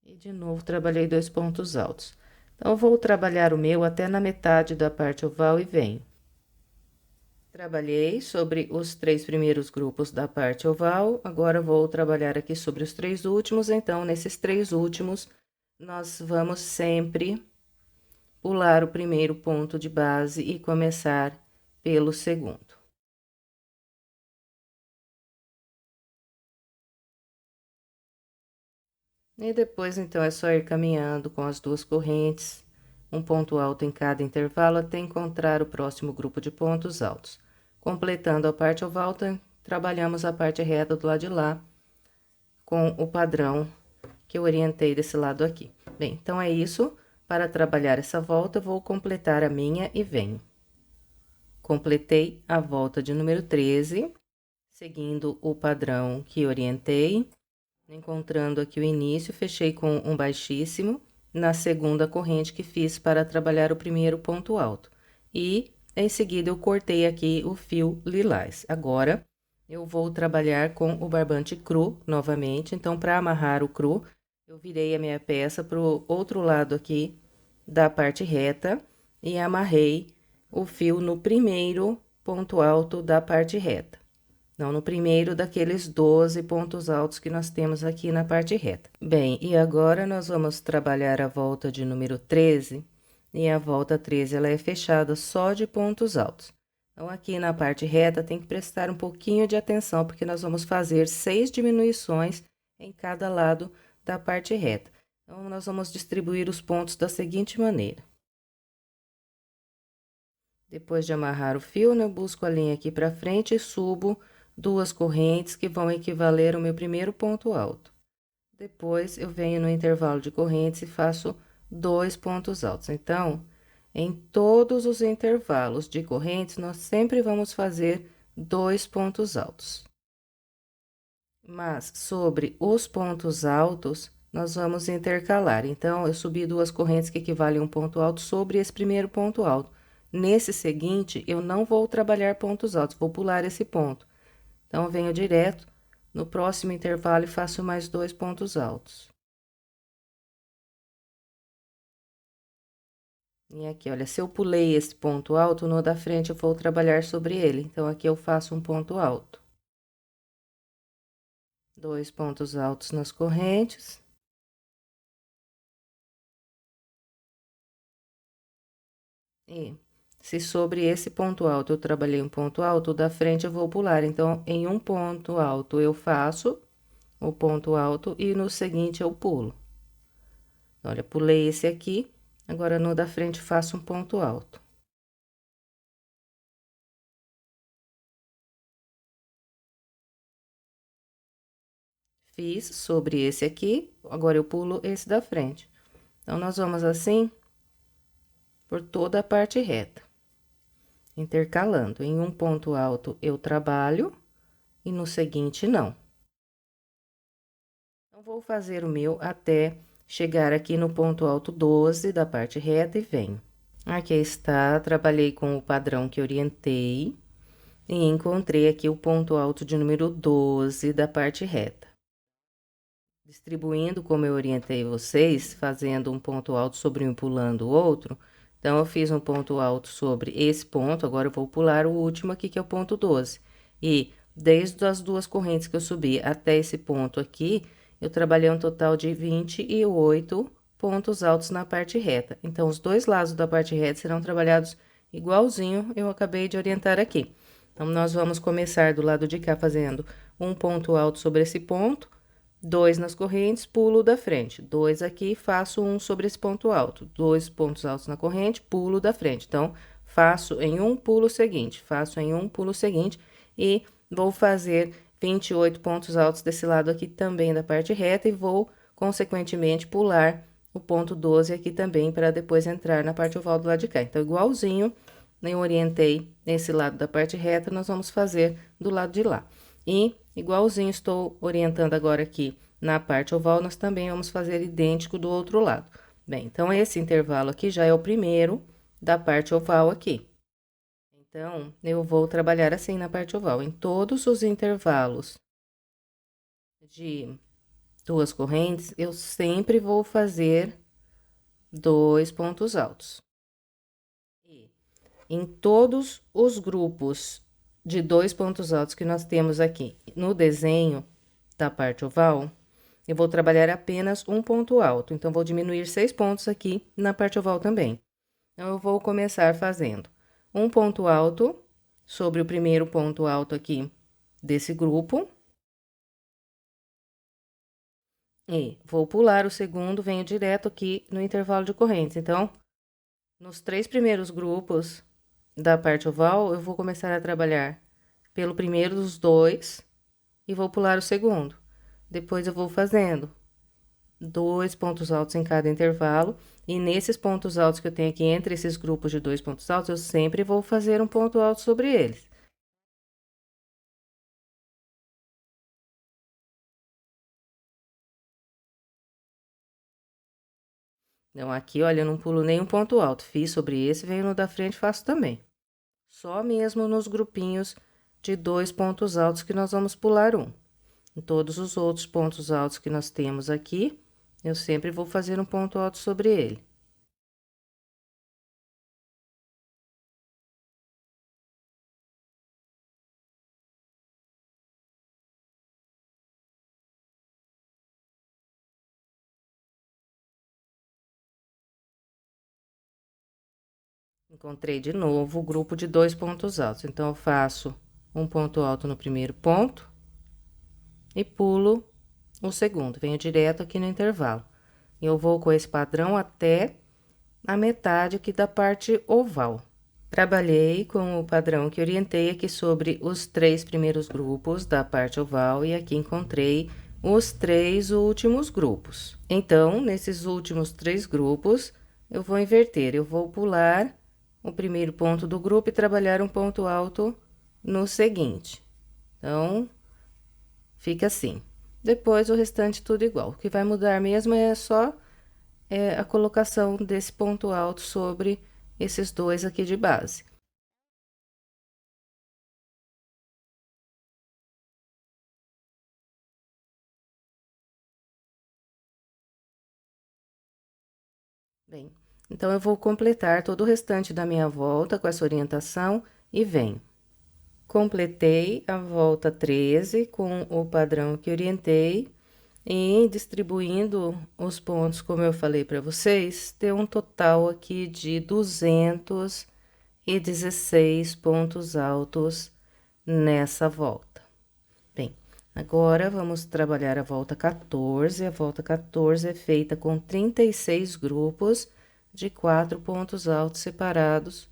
E de novo, trabalhei 2 pontos altos. Então, eu vou trabalhar o meu até na metade da parte oval e venho. Trabalhei sobre os 3 primeiros grupos da parte oval, agora vou trabalhar aqui sobre os 3 últimos. Então, nesses 3 últimos, nós vamos sempre pular o primeiro ponto de base e começar pelo segundo. E depois, então, é só ir caminhando com as 2 correntes, um ponto alto em cada intervalo, até encontrar o próximo grupo de pontos altos. Completando a parte oval, trabalhamos a parte reta do lado de lá, com o padrão que eu orientei desse lado aqui. Bem, então é isso. Para trabalhar essa volta, eu vou completar a minha e venho. Completei a volta de número 13, seguindo o padrão que orientei. Encontrando aqui o início, fechei com um baixíssimo na segunda corrente que fiz para trabalhar o primeiro ponto alto. E, em seguida, eu cortei aqui o fio lilás. Agora, eu vou trabalhar com o barbante cru novamente. Então, para amarrar o cru, eu virei a minha peça para o outro lado aqui da parte reta e amarrei o fio no primeiro ponto alto da parte reta. Não, no primeiro daqueles 12 pontos altos que nós temos aqui na parte reta. Bem, e agora nós vamos trabalhar a volta de número 13, e a volta 13, ela é fechada só de pontos altos. Então, aqui na parte reta, tem que prestar um pouquinho de atenção, porque nós vamos fazer 6 diminuições em cada lado da parte reta. Então, nós vamos distribuir os pontos da seguinte maneira. Depois de amarrar o fio, né, eu busco a linha aqui para frente e subo 2 correntes que vão equivaler ao meu primeiro ponto alto. Depois, eu venho no intervalo de correntes e faço 2 pontos altos. Então, em todos os intervalos de correntes, nós sempre vamos fazer 2 pontos altos. Mas, sobre os pontos altos, nós vamos intercalar. Então, eu subi 2 correntes que equivalem a um ponto alto sobre esse primeiro ponto alto. Nesse seguinte, eu não vou trabalhar pontos altos, vou pular esse ponto. Então, eu venho direto no próximo intervalo e faço mais 2 pontos altos. E aqui, olha, se eu pulei esse ponto alto, no da frente eu vou trabalhar sobre ele. Então, aqui eu faço um ponto alto. 2 pontos altos nas correntes. E se sobre esse ponto alto eu trabalhei um ponto alto, o da frente eu vou pular. Então, em um ponto alto eu faço o ponto alto e no seguinte eu pulo. Olha, pulei esse aqui, agora no da frente faço um ponto alto. Fiz sobre esse aqui, agora eu pulo esse da frente. Então, nós vamos assim por toda a parte reta, intercalando. Em um ponto alto eu trabalho e no seguinte não. Então, vou fazer o meu até chegar aqui no ponto alto 12 da parte reta e venho. Aqui está, trabalhei com o padrão que orientei e encontrei aqui o ponto alto de número 12 da parte reta. Distribuindo como eu orientei vocês, fazendo um ponto alto sobre um e pulando o outro, Então, eu fiz um ponto alto sobre esse ponto, agora eu vou pular o último aqui, que é o ponto 12. E desde as duas correntes que eu subi até esse ponto aqui, eu trabalhei um total de 28 pontos altos na parte reta. Então, os dois lados da parte reta serão trabalhados igualzinho eu acabei de orientar aqui. Então, nós vamos começar do lado de cá fazendo um ponto alto sobre esse ponto, 2 nas correntes, pulo da frente, 2 aqui, faço um sobre esse ponto alto, 2 pontos altos na corrente, pulo da frente. Então, faço em um pulo seguinte, faço em um pulo seguinte e vou fazer 28 pontos altos desse lado aqui também da parte reta e vou, consequentemente, pular o ponto 12 aqui também para depois entrar na parte oval do lado de cá. Então, igualzinho, eu orientei esse lado da parte reta, nós vamos fazer do lado de lá. E, igualzinho, estou orientando agora aqui na parte oval, nós também vamos fazer idêntico do outro lado. Bem, então, esse intervalo aqui já é o primeiro da parte oval aqui. Então, eu vou trabalhar assim na parte oval, em todos os intervalos de duas correntes, eu sempre vou fazer 2 pontos altos. E em todos os grupos de 2 pontos altos que nós temos aqui no desenho da parte oval, eu vou trabalhar apenas um ponto alto. Então, vou diminuir 6 pontos aqui na parte oval também. Então, eu vou começar fazendo um ponto alto sobre o primeiro ponto alto aqui desse grupo. E vou pular o segundo, venho direto aqui no intervalo de correntes. Então, nos 3 primeiros grupos da parte oval, eu vou começar a trabalhar pelo primeiro dos 2 e vou pular o segundo. Depois, eu vou fazendo 2 pontos altos em cada intervalo. E nesses pontos altos que eu tenho aqui, entre esses grupos de 2 pontos altos, eu sempre vou fazer um ponto alto sobre eles. Então, aqui, olha, eu não pulo nenhum ponto alto. Fiz sobre esse, venho no da frente, faço também. Só mesmo nos grupinhos de 2 pontos altos que nós vamos pular um. Em todos os outros pontos altos que nós temos aqui, eu sempre vou fazer um ponto alto sobre ele. Encontrei de novo o grupo de 2 pontos altos. Então, eu faço um ponto alto no primeiro ponto e pulo o segundo. Venho direto aqui no intervalo. Eu vou com esse padrão até a metade aqui da parte oval. Trabalhei com o padrão que orientei aqui sobre os 3 primeiros grupos da parte oval e aqui encontrei os 3 últimos grupos. Então, nesses últimos 3 grupos, eu vou inverter, eu vou pular o primeiro ponto do grupo e trabalhar um ponto alto no seguinte. Então, fica assim. Depois, o restante tudo igual. O que vai mudar mesmo é só a colocação desse ponto alto sobre esses 2 aqui de base. Bem, então, eu vou completar todo o restante da minha volta com essa orientação e venho. Completei a volta 13 com o padrão que orientei e distribuindo os pontos, como eu falei para vocês, deu um total aqui de 216 pontos altos nessa volta. Bem, agora vamos trabalhar a volta 14. A volta 14 é feita com 36 grupos de 4 pontos altos separados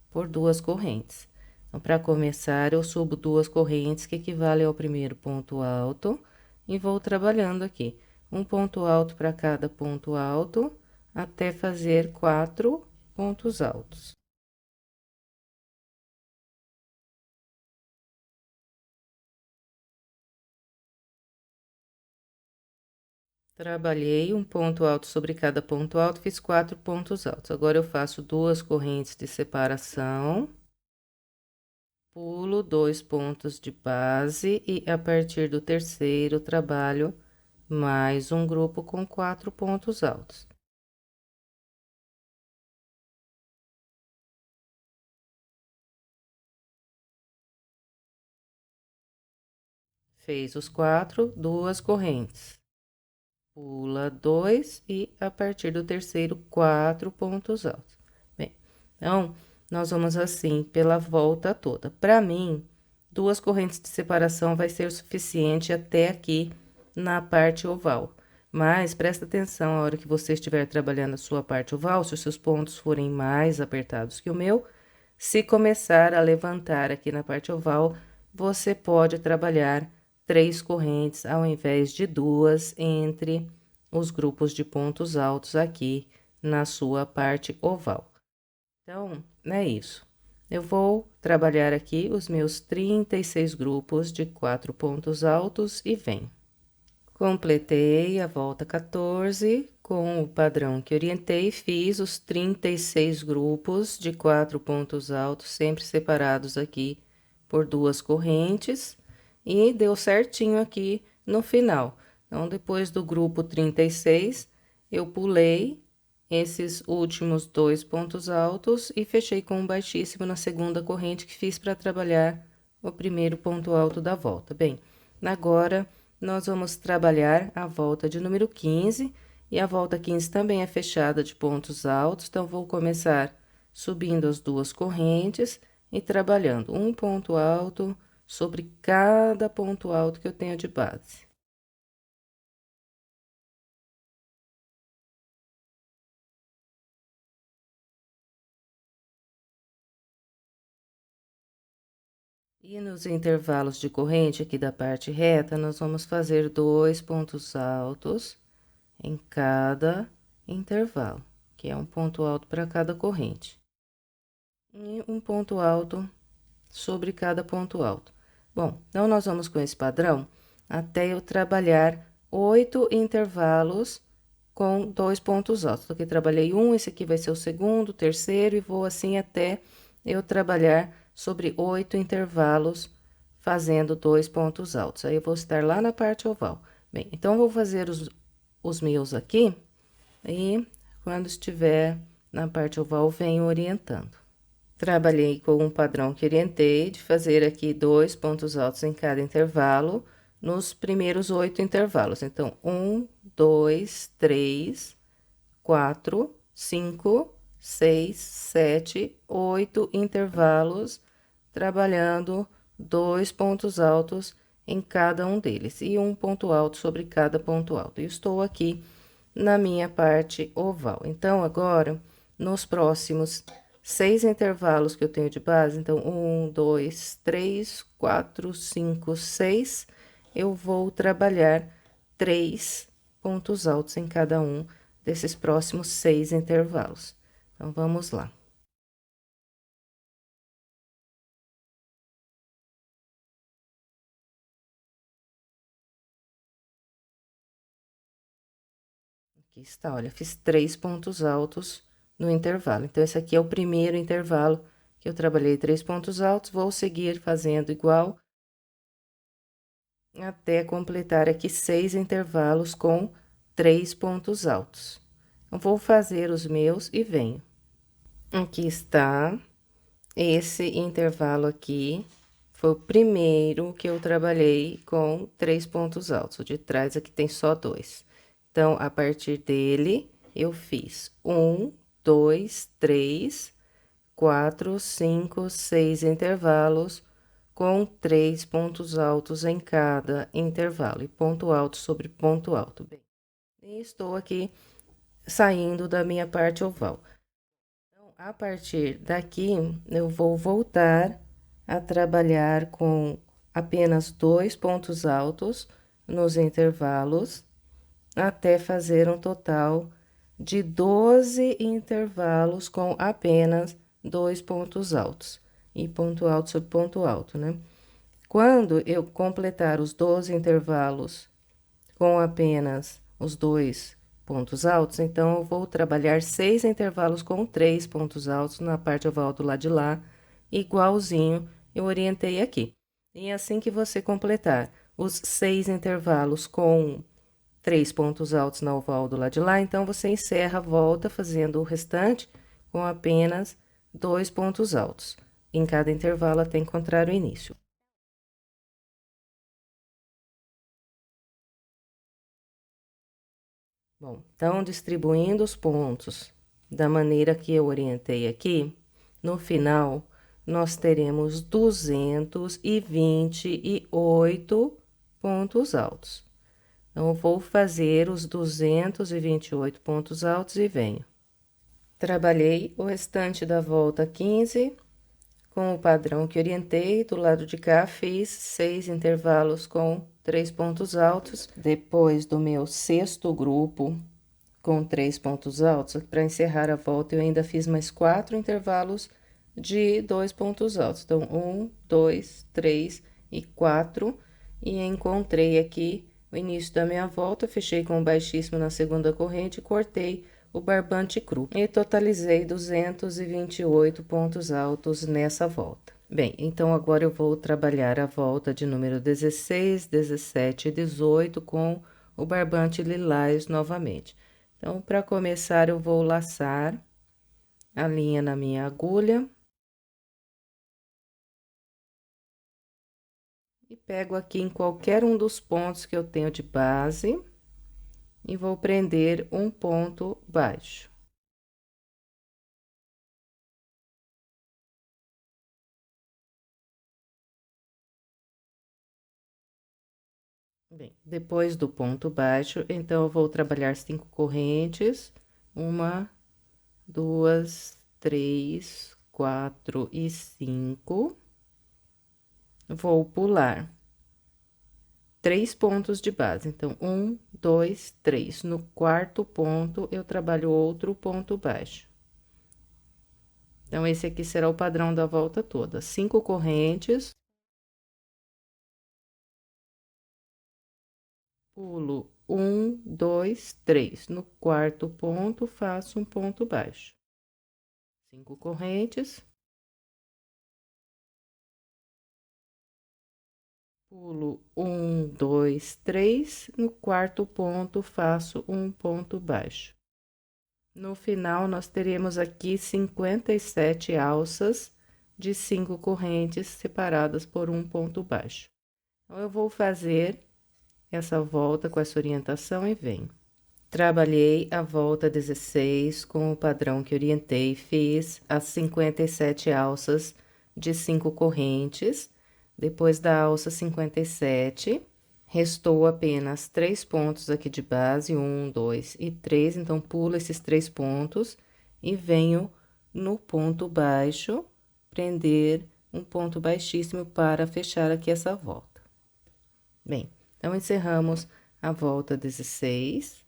por 2 correntes. Então, para começar, eu subo 2 correntes, que equivale ao primeiro ponto alto, e vou trabalhando aqui. Um ponto alto para cada ponto alto, até fazer 4 pontos altos. Trabalhei um ponto alto sobre cada ponto alto, fiz 4 pontos altos. Agora, eu faço 2 correntes de separação, pulo 2 pontos de base e, a partir do terceiro, trabalho mais um grupo com 4 pontos altos. Fez os 4, 2 correntes. Pula 2 e a partir do terceiro, 4 pontos altos. Bem, então, nós vamos assim pela volta toda. Para mim, 2 correntes de separação vai ser o suficiente até aqui na parte oval. Mas presta atenção a hora que você estiver trabalhando a sua parte oval, se os seus pontos forem mais apertados que o meu, se começar a levantar aqui na parte oval, você pode trabalhar 3 correntes ao invés de 2 entre os grupos de pontos altos aqui na sua parte oval. Então, é isso. Eu vou trabalhar aqui os meus 36 grupos de 4 pontos altos e venho. Completei a volta 14 com o padrão que orientei, fiz os 36 grupos de 4 pontos altos, sempre separados aqui por 2 correntes, e deu certinho aqui no final. Então, depois do grupo 36, eu pulei esses últimos 2 pontos altos e fechei com um baixíssimo na segunda corrente que fiz para trabalhar o primeiro ponto alto da volta. Bem, agora nós vamos trabalhar a volta de número 15, e a volta 15 também é fechada de pontos altos, então vou começar subindo as 2 correntes e trabalhando um ponto alto sobre cada ponto alto que eu tenho de base. E nos intervalos de corrente aqui da parte reta, nós vamos fazer 2 pontos altos em cada intervalo, que é um ponto alto para cada corrente. E um ponto alto sobre cada ponto alto. Bom, então nós vamos com esse padrão até eu trabalhar 8 intervalos com 2 pontos altos. Aqui trabalhei um, esse aqui vai ser o segundo, terceiro, e vou assim até eu trabalhar sobre 8 intervalos fazendo 2 pontos altos. Aí eu vou estar lá na parte oval. Bem, então vou fazer os meus aqui, e quando estiver na parte oval, venho orientando. Trabalhei com um padrão que orientei de fazer aqui 2 pontos altos em cada intervalo, nos primeiros 8 intervalos. Então, 1, 2, 3, 4, 5, 6, 7, 8 intervalos, trabalhando 2 pontos altos em cada um deles, e um ponto alto sobre cada ponto alto. E estou aqui na minha parte oval. Então, agora, nos próximos 6 intervalos que eu tenho de base, então, 1, 2, 3, 4, 5, 6, eu vou trabalhar 3 pontos altos em cada um desses próximos 6 intervalos. Então, vamos lá. Aqui está, olha, fiz 3 pontos altos no intervalo. Então, esse aqui é o primeiro intervalo que eu trabalhei 3 pontos altos, vou seguir fazendo igual até completar aqui 6 intervalos com 3 pontos altos. Então, vou fazer os meus e venho. Aqui está, esse intervalo aqui foi o primeiro que eu trabalhei com 3 pontos altos. O de trás aqui tem só 2. Então, a partir dele, eu fiz 1, 2, 3, 4, 5, 6 intervalos com 3 pontos altos em cada intervalo, e ponto alto sobre ponto alto. Bem, e estou aqui saindo da minha parte oval. Então, a partir daqui, eu vou voltar a trabalhar com apenas 2 pontos altos nos intervalos, até fazer um total de 12 intervalos com apenas 2 pontos altos, e ponto alto sobre ponto alto, né? Quando eu completar os 12 intervalos com apenas os 2 pontos altos, então eu vou trabalhar 6 intervalos com 3 pontos altos na parte oval do lado de lá, igualzinho eu orientei aqui. E assim que você completar os 6 intervalos com 3 pontos altos na oval do lado de lá, então você encerra a volta fazendo o restante com apenas 2 pontos altos em cada intervalo até encontrar o início. Bom, então, distribuindo os pontos da maneira que eu orientei aqui, no final, nós teremos 228 pontos altos. Então, eu vou fazer os 228 pontos altos e venho. Trabalhei o restante da volta 15, com o padrão que orientei. Do lado de cá, fiz 6 intervalos com 3 pontos altos. Depois do meu sexto grupo com 3 pontos altos, para encerrar a volta, eu ainda fiz mais 4 intervalos de 2 pontos altos. Então, 1, 2, 3 e 4. E encontrei aqui o início da minha volta, fechei com o baixíssimo na segunda corrente e cortei o barbante cru. E totalizei 228 pontos altos nessa volta. Bem, então agora eu vou trabalhar a volta de número 16, 17 e 18 com o barbante lilás novamente. Então, para começar, eu vou laçar a linha na minha agulha. E pego aqui em qualquer um dos pontos que eu tenho de base e vou prender um ponto baixo. Bem, depois do ponto baixo, então, eu vou trabalhar 5 correntes, 1, 2, 3, 4 e 5. Vou pular 3 pontos de base. Então, 1, 2, 3. No quarto ponto, eu trabalho outro ponto baixo. Então, esse aqui será o padrão da volta toda. 5 correntes. Pulo 1, 2, 3. No quarto ponto, faço um ponto baixo. 5 correntes. Pulo 1, 2, 3. No quarto ponto, faço um ponto baixo. No final, nós teremos aqui 57 alças de 5 correntes separadas por um ponto baixo. Então, eu vou fazer essa volta com essa orientação e venho. Trabalhei a volta 16 com o padrão que orientei, fiz as 57 alças de 5 correntes. Depois da alça 57, restou apenas 3 pontos aqui de base, 1, 2 e 3. Então, pulo esses 3 pontos e venho no ponto baixo, prender um ponto baixíssimo para fechar aqui essa volta. Bem, então, encerramos a volta 16.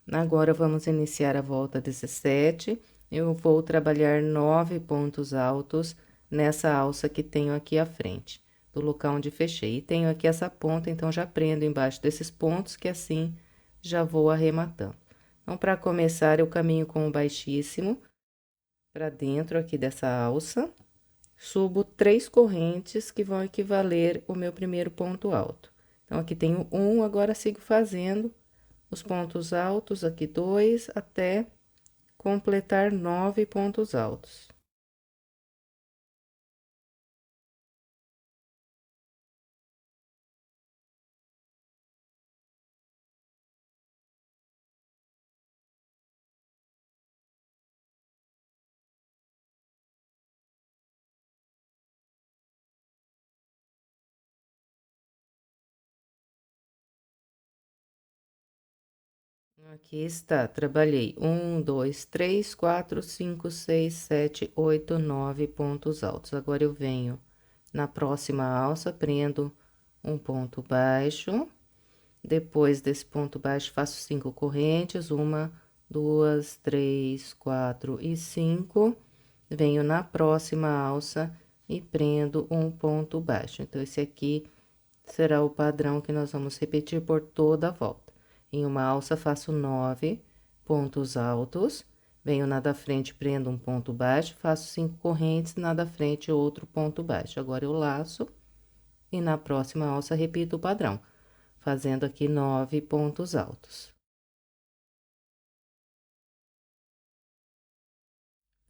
Agora, vamos iniciar a volta 17. Eu vou trabalhar 9 pontos altos nessa alça que tenho aqui à frente, do local onde fechei. E tenho aqui essa ponta, então, já prendo embaixo desses pontos, que assim já vou arrematando. Então, para começar, eu caminho com o baixíssimo para dentro aqui dessa alça. Subo 3 correntes, que vão equivaler o meu primeiro ponto alto. Então, aqui tenho 1, agora sigo fazendo os pontos altos, aqui 2, até completar 9 pontos altos. Aqui está, trabalhei 1, 2, 3, 4, 5, 6, 7, 8, 9 pontos altos. Agora, eu venho na próxima alça, prendo um ponto baixo. Depois desse ponto baixo, faço 5 correntes, 1, 2, 3, 4 e 5. Venho na próxima alça e prendo um ponto baixo. Então, esse aqui será o padrão que nós vamos repetir por toda a volta. Em uma alça, faço 9 pontos altos, venho na da frente, prendo um ponto baixo, faço 5 correntes, na da frente, outro ponto baixo. Agora, eu laço e na próxima alça, repito o padrão, fazendo aqui 9 pontos altos.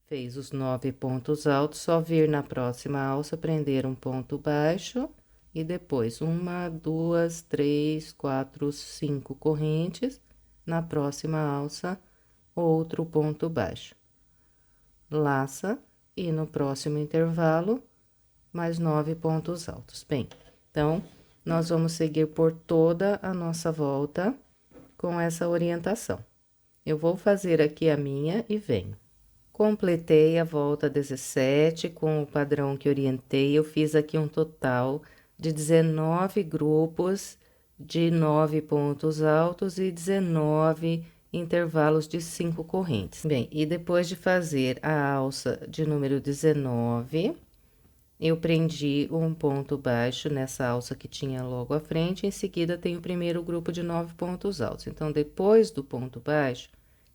Fez os 9 pontos altos, só vir na próxima alça, prender um ponto baixo e depois 1, 2, 3, 4, 5 correntes, na próxima alça, outro ponto baixo. Laça e no próximo intervalo, mais 9 pontos altos. Bem, então, nós vamos seguir por toda a nossa volta com essa orientação. Eu vou fazer aqui a minha e venho. Completei a volta 17 com o padrão que orientei. Eu fiz aqui um total de 19 grupos de 9 pontos altos e 19 intervalos de 5 correntes. Bem, e depois de fazer a alça de número 19, eu prendi um ponto baixo nessa alça que tinha logo à frente. Em seguida, tem o primeiro grupo de 9 pontos altos. Então, depois do ponto baixo,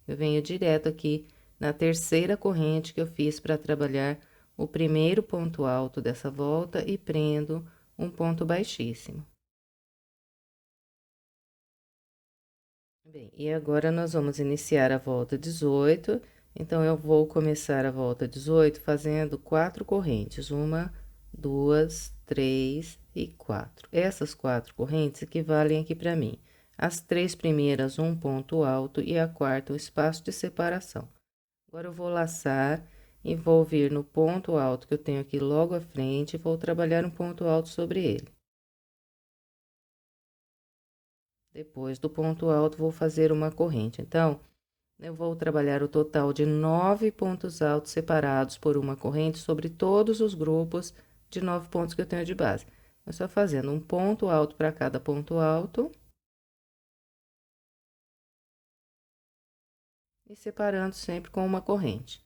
eu venho direto aqui na terceira corrente que eu fiz para trabalhar o primeiro ponto alto dessa volta e prendo um ponto baixíssimo. Bem, e agora nós vamos iniciar a volta 18. Então, eu vou começar a volta 18 fazendo 4 correntes. 1, 2, 3 e 4. Essas 4 correntes equivalem aqui para mim. As 3 primeiras, um ponto alto e a quarta, o espaço de separação. Agora, eu vou laçar e vou vir no ponto alto que eu tenho aqui logo à frente e vou trabalhar um ponto alto sobre ele. Depois do ponto alto, vou fazer uma corrente. Então, eu vou trabalhar o total de 9 pontos altos separados por uma corrente sobre todos os grupos de 9 pontos que eu tenho de base. Eu só fazendo um ponto alto para cada ponto alto. E separando sempre com uma corrente.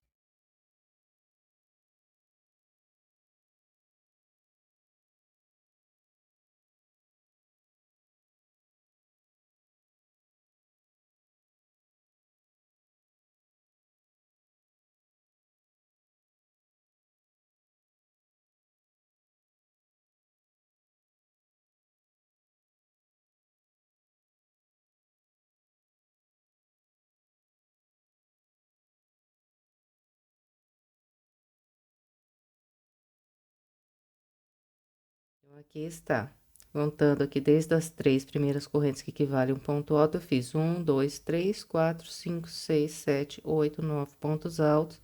Então, aqui está. Contando aqui desde as 3 primeiras correntes que equivalem a um ponto alto, eu fiz 1, 2, 3, 4, 5, 6, 7, 8, 9 pontos altos,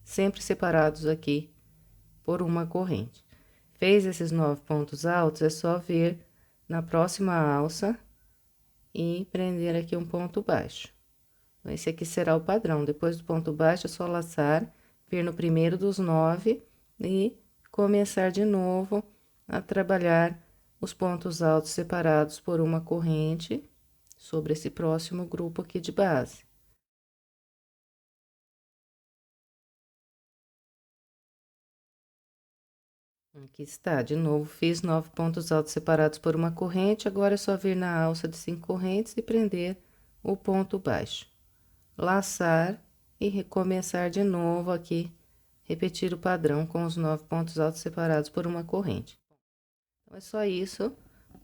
sempre separados aqui por uma corrente. Fez esses 9 pontos altos, é só vir na próxima alça e prender aqui um ponto baixo. Então, esse aqui será o padrão. Depois do ponto baixo, é só laçar, vir no primeiro dos 9 e começar de novo a trabalhar os pontos altos separados por uma corrente sobre esse próximo grupo aqui de base. Aqui está, de novo, fiz 9 pontos altos separados por uma corrente, agora é só vir na alça de 5 correntes e prender o ponto baixo. Laçar e recomeçar de novo aqui, repetir o padrão com os 9 pontos altos separados por uma corrente. Então, é só isso.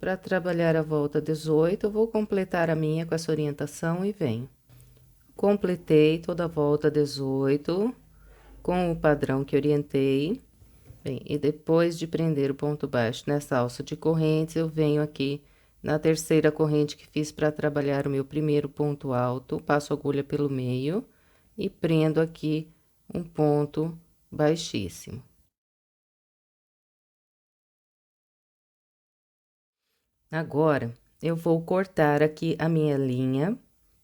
Para trabalhar a volta 18, eu vou completar a minha com essa orientação e venho. Completei toda a volta 18 com o padrão que orientei. Bem, e depois de prender o ponto baixo nessa alça de correntes, eu venho aqui na terceira corrente que fiz para trabalhar o meu primeiro ponto alto, passo a agulha pelo meio e prendo aqui um ponto baixíssimo. Agora, eu vou cortar aqui a minha linha,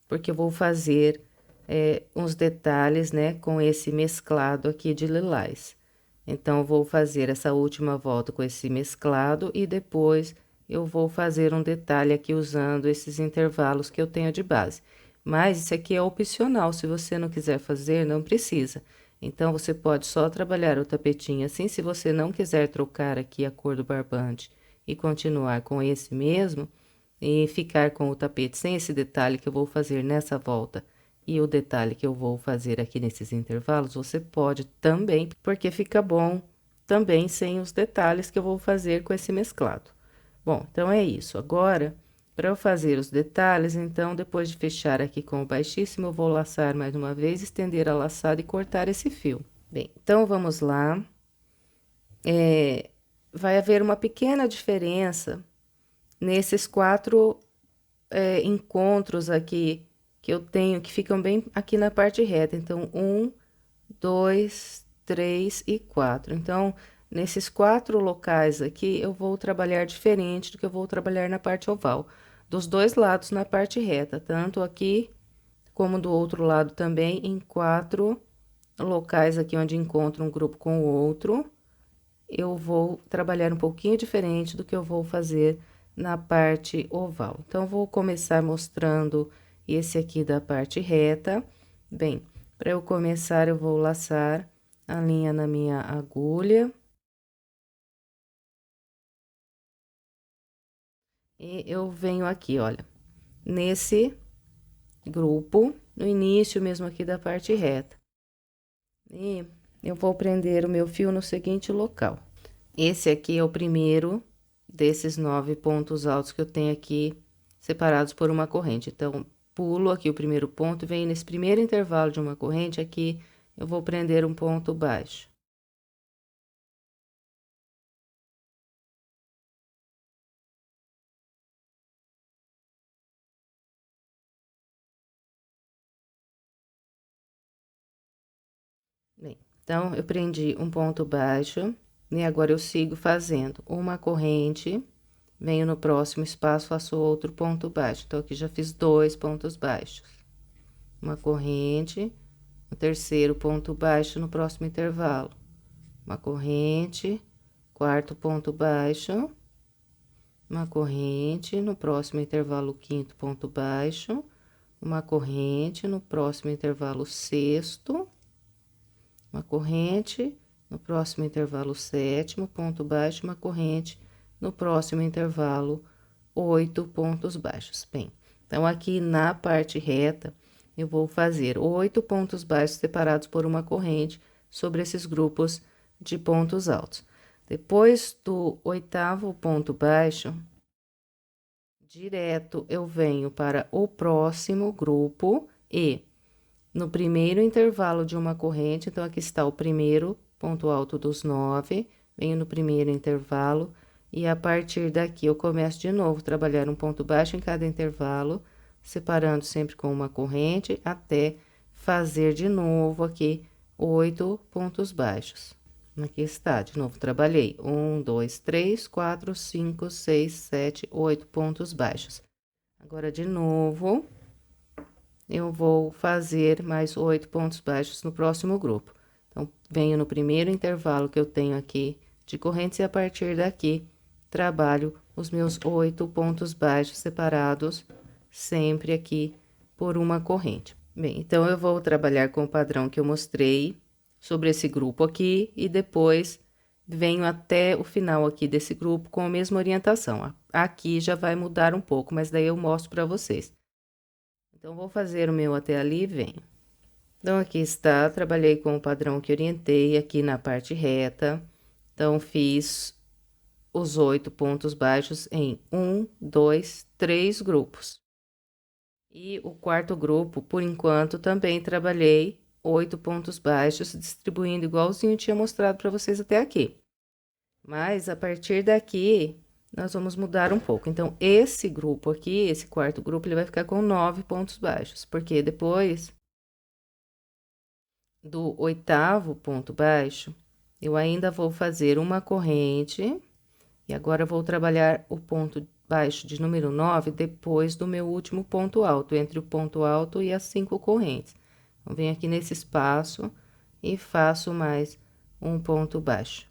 porque eu vou fazer uns detalhes, né, com esse mesclado aqui de lilás. Então, eu vou fazer essa última volta com esse mesclado e depois eu vou fazer um detalhe aqui usando esses intervalos que eu tenho de base. Mas isso aqui é opcional, se você não quiser fazer, não precisa. Então, você pode só trabalhar o tapetinho assim, se você não quiser trocar aqui a cor do barbante e continuar com esse mesmo, e ficar com o tapete sem esse detalhe que eu vou fazer nessa volta e o detalhe que eu vou fazer aqui nesses intervalos, você pode também, porque fica bom também sem os detalhes que eu vou fazer com esse mesclado. Bom, então é isso. Agora, para eu fazer os detalhes, então, depois de fechar aqui com o baixíssimo, eu vou laçar mais uma vez, estender a laçada e cortar esse fio. Bem, então, vamos lá. Vai haver uma pequena diferença nesses 4 encontros aqui que eu tenho que ficam bem aqui na parte reta. Então, 1, 2, 3 e 4. Então, nesses 4 locais aqui, eu vou trabalhar diferente do que eu vou trabalhar na parte oval. Dos dois lados na parte reta, tanto aqui como do outro lado também, em 4 locais aqui onde encontro um grupo com o outro, eu vou trabalhar um pouquinho diferente do que eu vou fazer na parte oval. Então, vou começar mostrando esse aqui da parte reta. Bem, para eu começar, eu vou laçar a linha na minha agulha. E eu venho aqui, olha, nesse grupo, no início mesmo aqui da parte reta. E eu vou prender o meu fio no seguinte local. Esse aqui é o primeiro desses 9 pontos altos que eu tenho aqui, separados por uma corrente. Então, pulo aqui o primeiro ponto, venho nesse primeiro intervalo de uma corrente aqui, eu vou prender um ponto baixo. Bem, então, eu prendi um ponto baixo, e agora eu sigo fazendo uma corrente, venho no próximo espaço, faço outro ponto baixo. Então, aqui já fiz 2 pontos baixos. Uma corrente, o terceiro ponto baixo no próximo intervalo. Uma corrente, quarto ponto baixo, uma corrente, no próximo intervalo, quinto ponto baixo, uma corrente, no próximo intervalo, sexto, uma corrente, no próximo intervalo, sétimo ponto baixo, uma corrente, no próximo intervalo, 8 pontos baixos. Bem, então, aqui na parte reta, eu vou fazer 8 pontos baixos separados por uma corrente sobre esses grupos de pontos altos. Depois do 8º ponto baixo, direto eu venho para o próximo grupo e no primeiro intervalo de uma corrente, então, aqui está o primeiro ponto alto dos 9, venho no primeiro intervalo, e a partir daqui eu começo de novo, trabalhar um ponto baixo em cada intervalo, separando sempre com uma corrente, até fazer de novo aqui 8 pontos baixos. Aqui está, de novo, trabalhei 1, 2, 3, 4, 5, 6, 7, 8 pontos baixos. Agora, de novo, eu vou fazer mais 8 pontos baixos no próximo grupo. Então, venho no primeiro intervalo que eu tenho aqui de correntes e a partir daqui trabalho os meus 8 pontos baixos separados sempre aqui por uma corrente. Bem, então, eu vou trabalhar com o padrão que eu mostrei sobre esse grupo aqui e depois venho até o final aqui desse grupo com a mesma orientação. Aqui já vai mudar um pouco, mas daí eu mostro para vocês. Então, vou fazer o meu até ali e venho. Então, aqui está, trabalhei com o padrão que orientei aqui na parte reta. Então, fiz os 8 pontos baixos em 1, 2, 3 grupos. E o quarto grupo, por enquanto, também trabalhei 8 pontos baixos, distribuindo igualzinho eu tinha mostrado para vocês até aqui. Mas, a partir daqui, nós vamos mudar um pouco. Então, esse grupo aqui, esse quarto grupo, ele vai ficar com 9 pontos baixos, porque depois do 8º ponto baixo, eu ainda vou fazer uma corrente, e agora vou trabalhar o ponto baixo de número 9 depois do meu último ponto alto, entre o ponto alto e as 5 correntes. Então, venho aqui nesse espaço e faço mais um ponto baixo.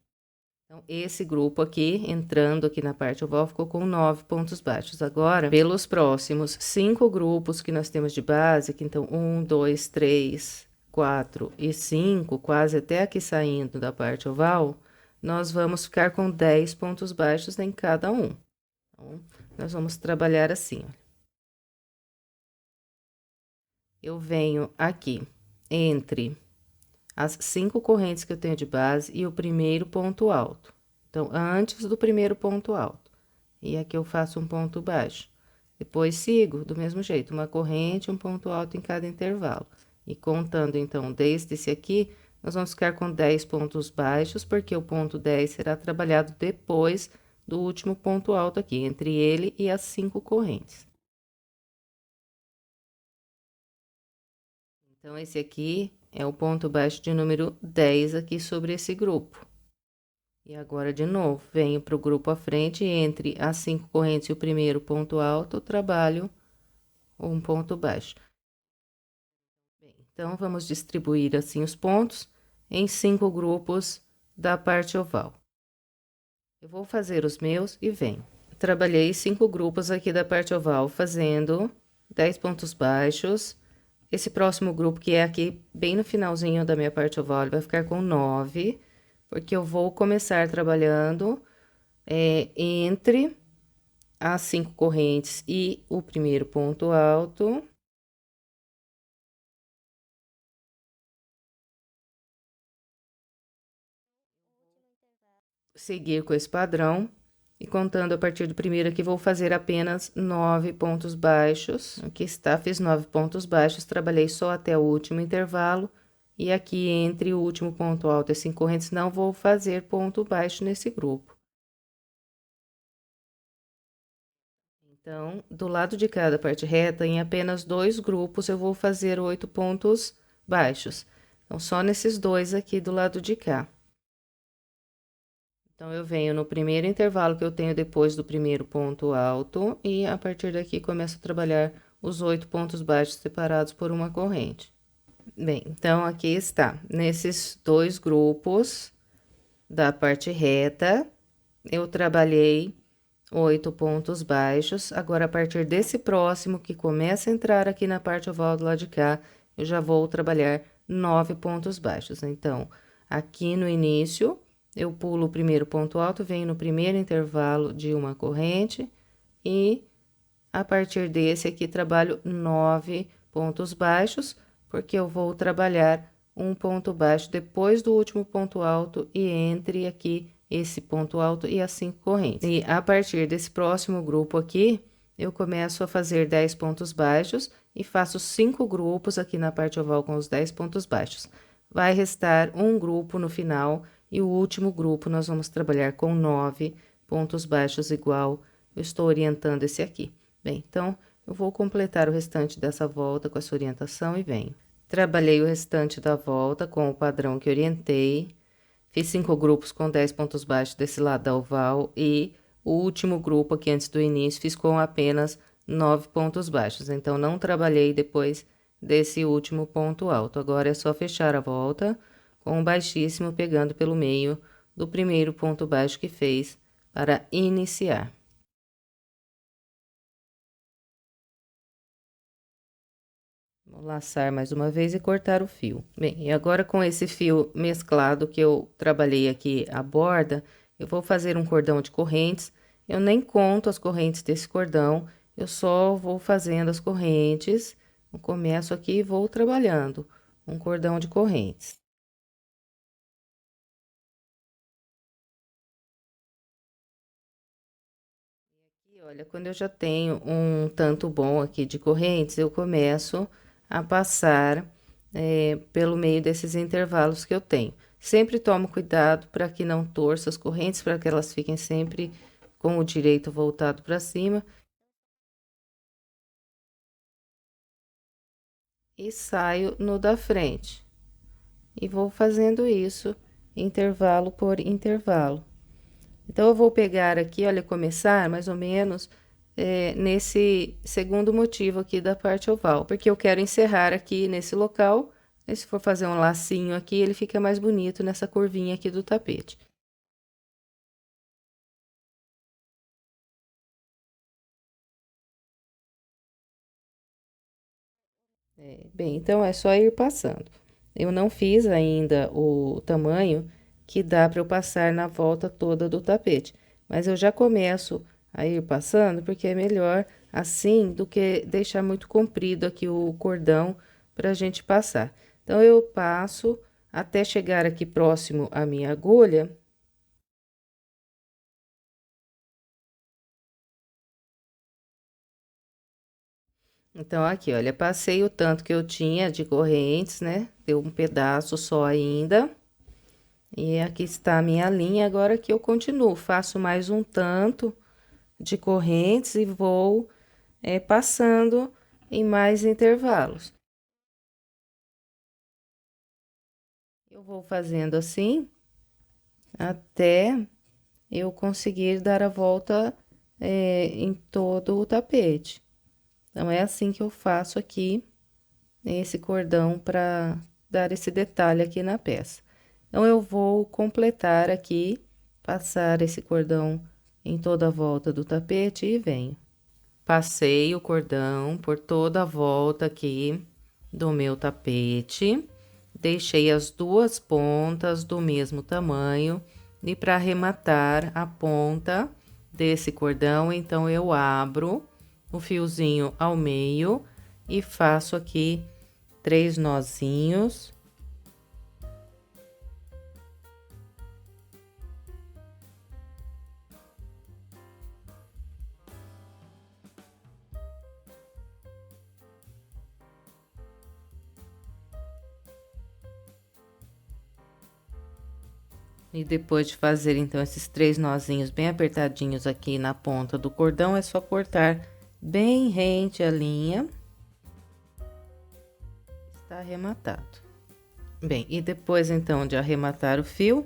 Então, esse grupo aqui, entrando aqui na parte oval, ficou com 9 pontos baixos. Agora, pelos próximos 5 grupos que nós temos de base, que então, 1, 2, 3, 4 e 5, quase até aqui saindo da parte oval, nós vamos ficar com 10 pontos baixos em cada um. Então, nós vamos trabalhar assim, ó. Eu venho aqui entre as 5 correntes que eu tenho de base e o primeiro ponto alto. Então, antes do primeiro ponto alto. E aqui eu faço um ponto baixo. Depois, sigo do mesmo jeito, uma corrente, um ponto alto em cada intervalo. E contando, então, desde esse aqui, nós vamos ficar com 10 pontos baixos, porque o ponto 10 será trabalhado depois do último ponto alto aqui, entre ele e as 5 correntes. Então, esse aqui é o ponto baixo de número 10 aqui sobre esse grupo. E agora, de novo, venho para o grupo à frente, entre as 5 correntes e o primeiro ponto alto, trabalho um ponto baixo. Bem, então, vamos distribuir assim os pontos em 5 grupos da parte oval. Eu vou fazer os meus e venho. Trabalhei 5 grupos aqui da parte oval, fazendo 10 pontos baixos. Esse próximo grupo, que é aqui bem no finalzinho da minha parte oval, ele vai ficar com 9, porque eu vou começar trabalhando entre as 5 correntes e o primeiro ponto alto. Seguir com esse padrão e contando a partir do primeiro aqui, vou fazer apenas 9 pontos baixos. Aqui está, fiz 9 pontos baixos, trabalhei só até o último intervalo. E aqui, entre o último ponto alto e 5 correntes, não vou fazer ponto baixo nesse grupo. Então, do lado de cada parte reta, em apenas 2 grupos, eu vou fazer 8 pontos baixos. Então, só nesses 2 aqui do lado de cá. Então, eu venho no primeiro intervalo que eu tenho depois do primeiro ponto alto, e a partir daqui começo a trabalhar os 8 pontos baixos separados por uma corrente. Bem, então, aqui está, nesses 2 grupos da parte reta, eu trabalhei 8 pontos baixos. Agora, a partir desse próximo, que começa a entrar aqui na parte oval do lado de cá, eu já vou trabalhar 9 pontos baixos. Então, aqui no início, eu pulo o primeiro ponto alto, venho no primeiro intervalo de uma corrente e a partir desse aqui trabalho 9 pontos baixos, porque eu vou trabalhar um ponto baixo depois do último ponto alto e entre aqui esse ponto alto e as 5 correntes. E a partir desse próximo grupo aqui, eu começo a fazer 10 pontos baixos e faço 5 grupos aqui na parte oval com os 10 pontos baixos. Vai restar um grupo no final e o último grupo nós vamos trabalhar com 9 pontos baixos igual eu estou orientando esse aqui. Bem, então, eu vou completar o restante dessa volta com essa orientação e venho. Trabalhei o restante da volta com o padrão que orientei. Fiz 5 grupos com 10 pontos baixos desse lado da oval e o último grupo aqui antes do início fiz com apenas 9 pontos baixos. Então, não trabalhei depois desse último ponto alto. Agora, é só fechar a volta com um baixíssimo pegando pelo meio do primeiro ponto baixo que fez para iniciar. Vou laçar mais uma vez e cortar o fio. Bem, e agora com esse fio mesclado que eu trabalhei aqui a borda, eu vou fazer um cordão de correntes. Eu nem conto as correntes desse cordão, eu só vou fazendo as correntes. Eu começo aqui e vou trabalhando um cordão de correntes. E olha, quando eu já tenho um tanto bom aqui de correntes, eu começo a passar pelo meio desses intervalos que eu tenho. Sempre tomo cuidado para que não torça as correntes, para que elas fiquem sempre com o direito voltado para cima. E saio no da frente. E vou fazendo isso intervalo por intervalo. Então, eu vou pegar aqui, olha, começar mais ou menos nesse segundo motivo aqui da parte oval, porque eu quero encerrar aqui nesse local. E se for fazer um lacinho aqui, ele fica mais bonito nessa curvinha aqui do tapete. Bem, então é só ir passando. Eu não fiz ainda o tamanho que dá para eu passar na volta toda do tapete, mas eu já começo a ir passando porque é melhor assim do que deixar muito comprido aqui o cordão para a gente passar. Então, eu passo até chegar aqui próximo à minha agulha. Então, aqui, olha, passei o tanto que eu tinha de correntes, né? Deu um pedaço só ainda. E aqui está a minha linha, agora que eu continuo, faço mais um tanto de correntes e vou passando em mais intervalos. Eu vou fazendo assim até eu conseguir dar a volta em todo o tapete. Então, é assim que eu faço aqui esse cordão para dar esse detalhe aqui na peça. Então, eu vou completar aqui, passar esse cordão em toda a volta do tapete e venho. Passei o cordão por toda a volta aqui do meu tapete, deixei as duas pontas do mesmo tamanho e para arrematar a ponta desse cordão, então eu abro o fiozinho ao meio e faço aqui 3 nozinhos. E depois de fazer, então, esses 3 nozinhos bem apertadinhos aqui na ponta do cordão, é só cortar bem rente a linha. Está arrematado. Bem, e depois, então, de arrematar o fio,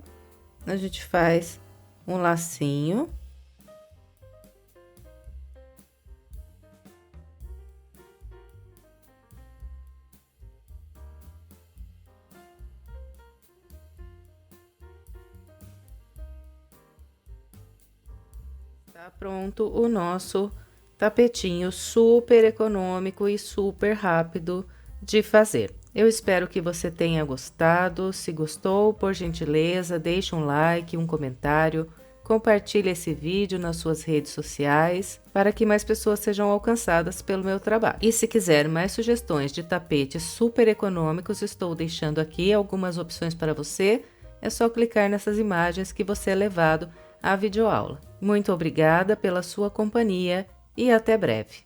a gente faz um lacinho. Tá pronto o nosso tapetinho super econômico e super rápido de fazer. Eu espero que você tenha gostado. Se gostou, por gentileza, deixe um like, um comentário, compartilhe esse vídeo nas suas redes sociais para que mais pessoas sejam alcançadas pelo meu trabalho. E se quiser mais sugestões de tapetes super econômicos, estou deixando aqui algumas opções para você. É só clicar nessas imagens que você é levado à videoaula. Muito obrigada pela sua companhia e até breve.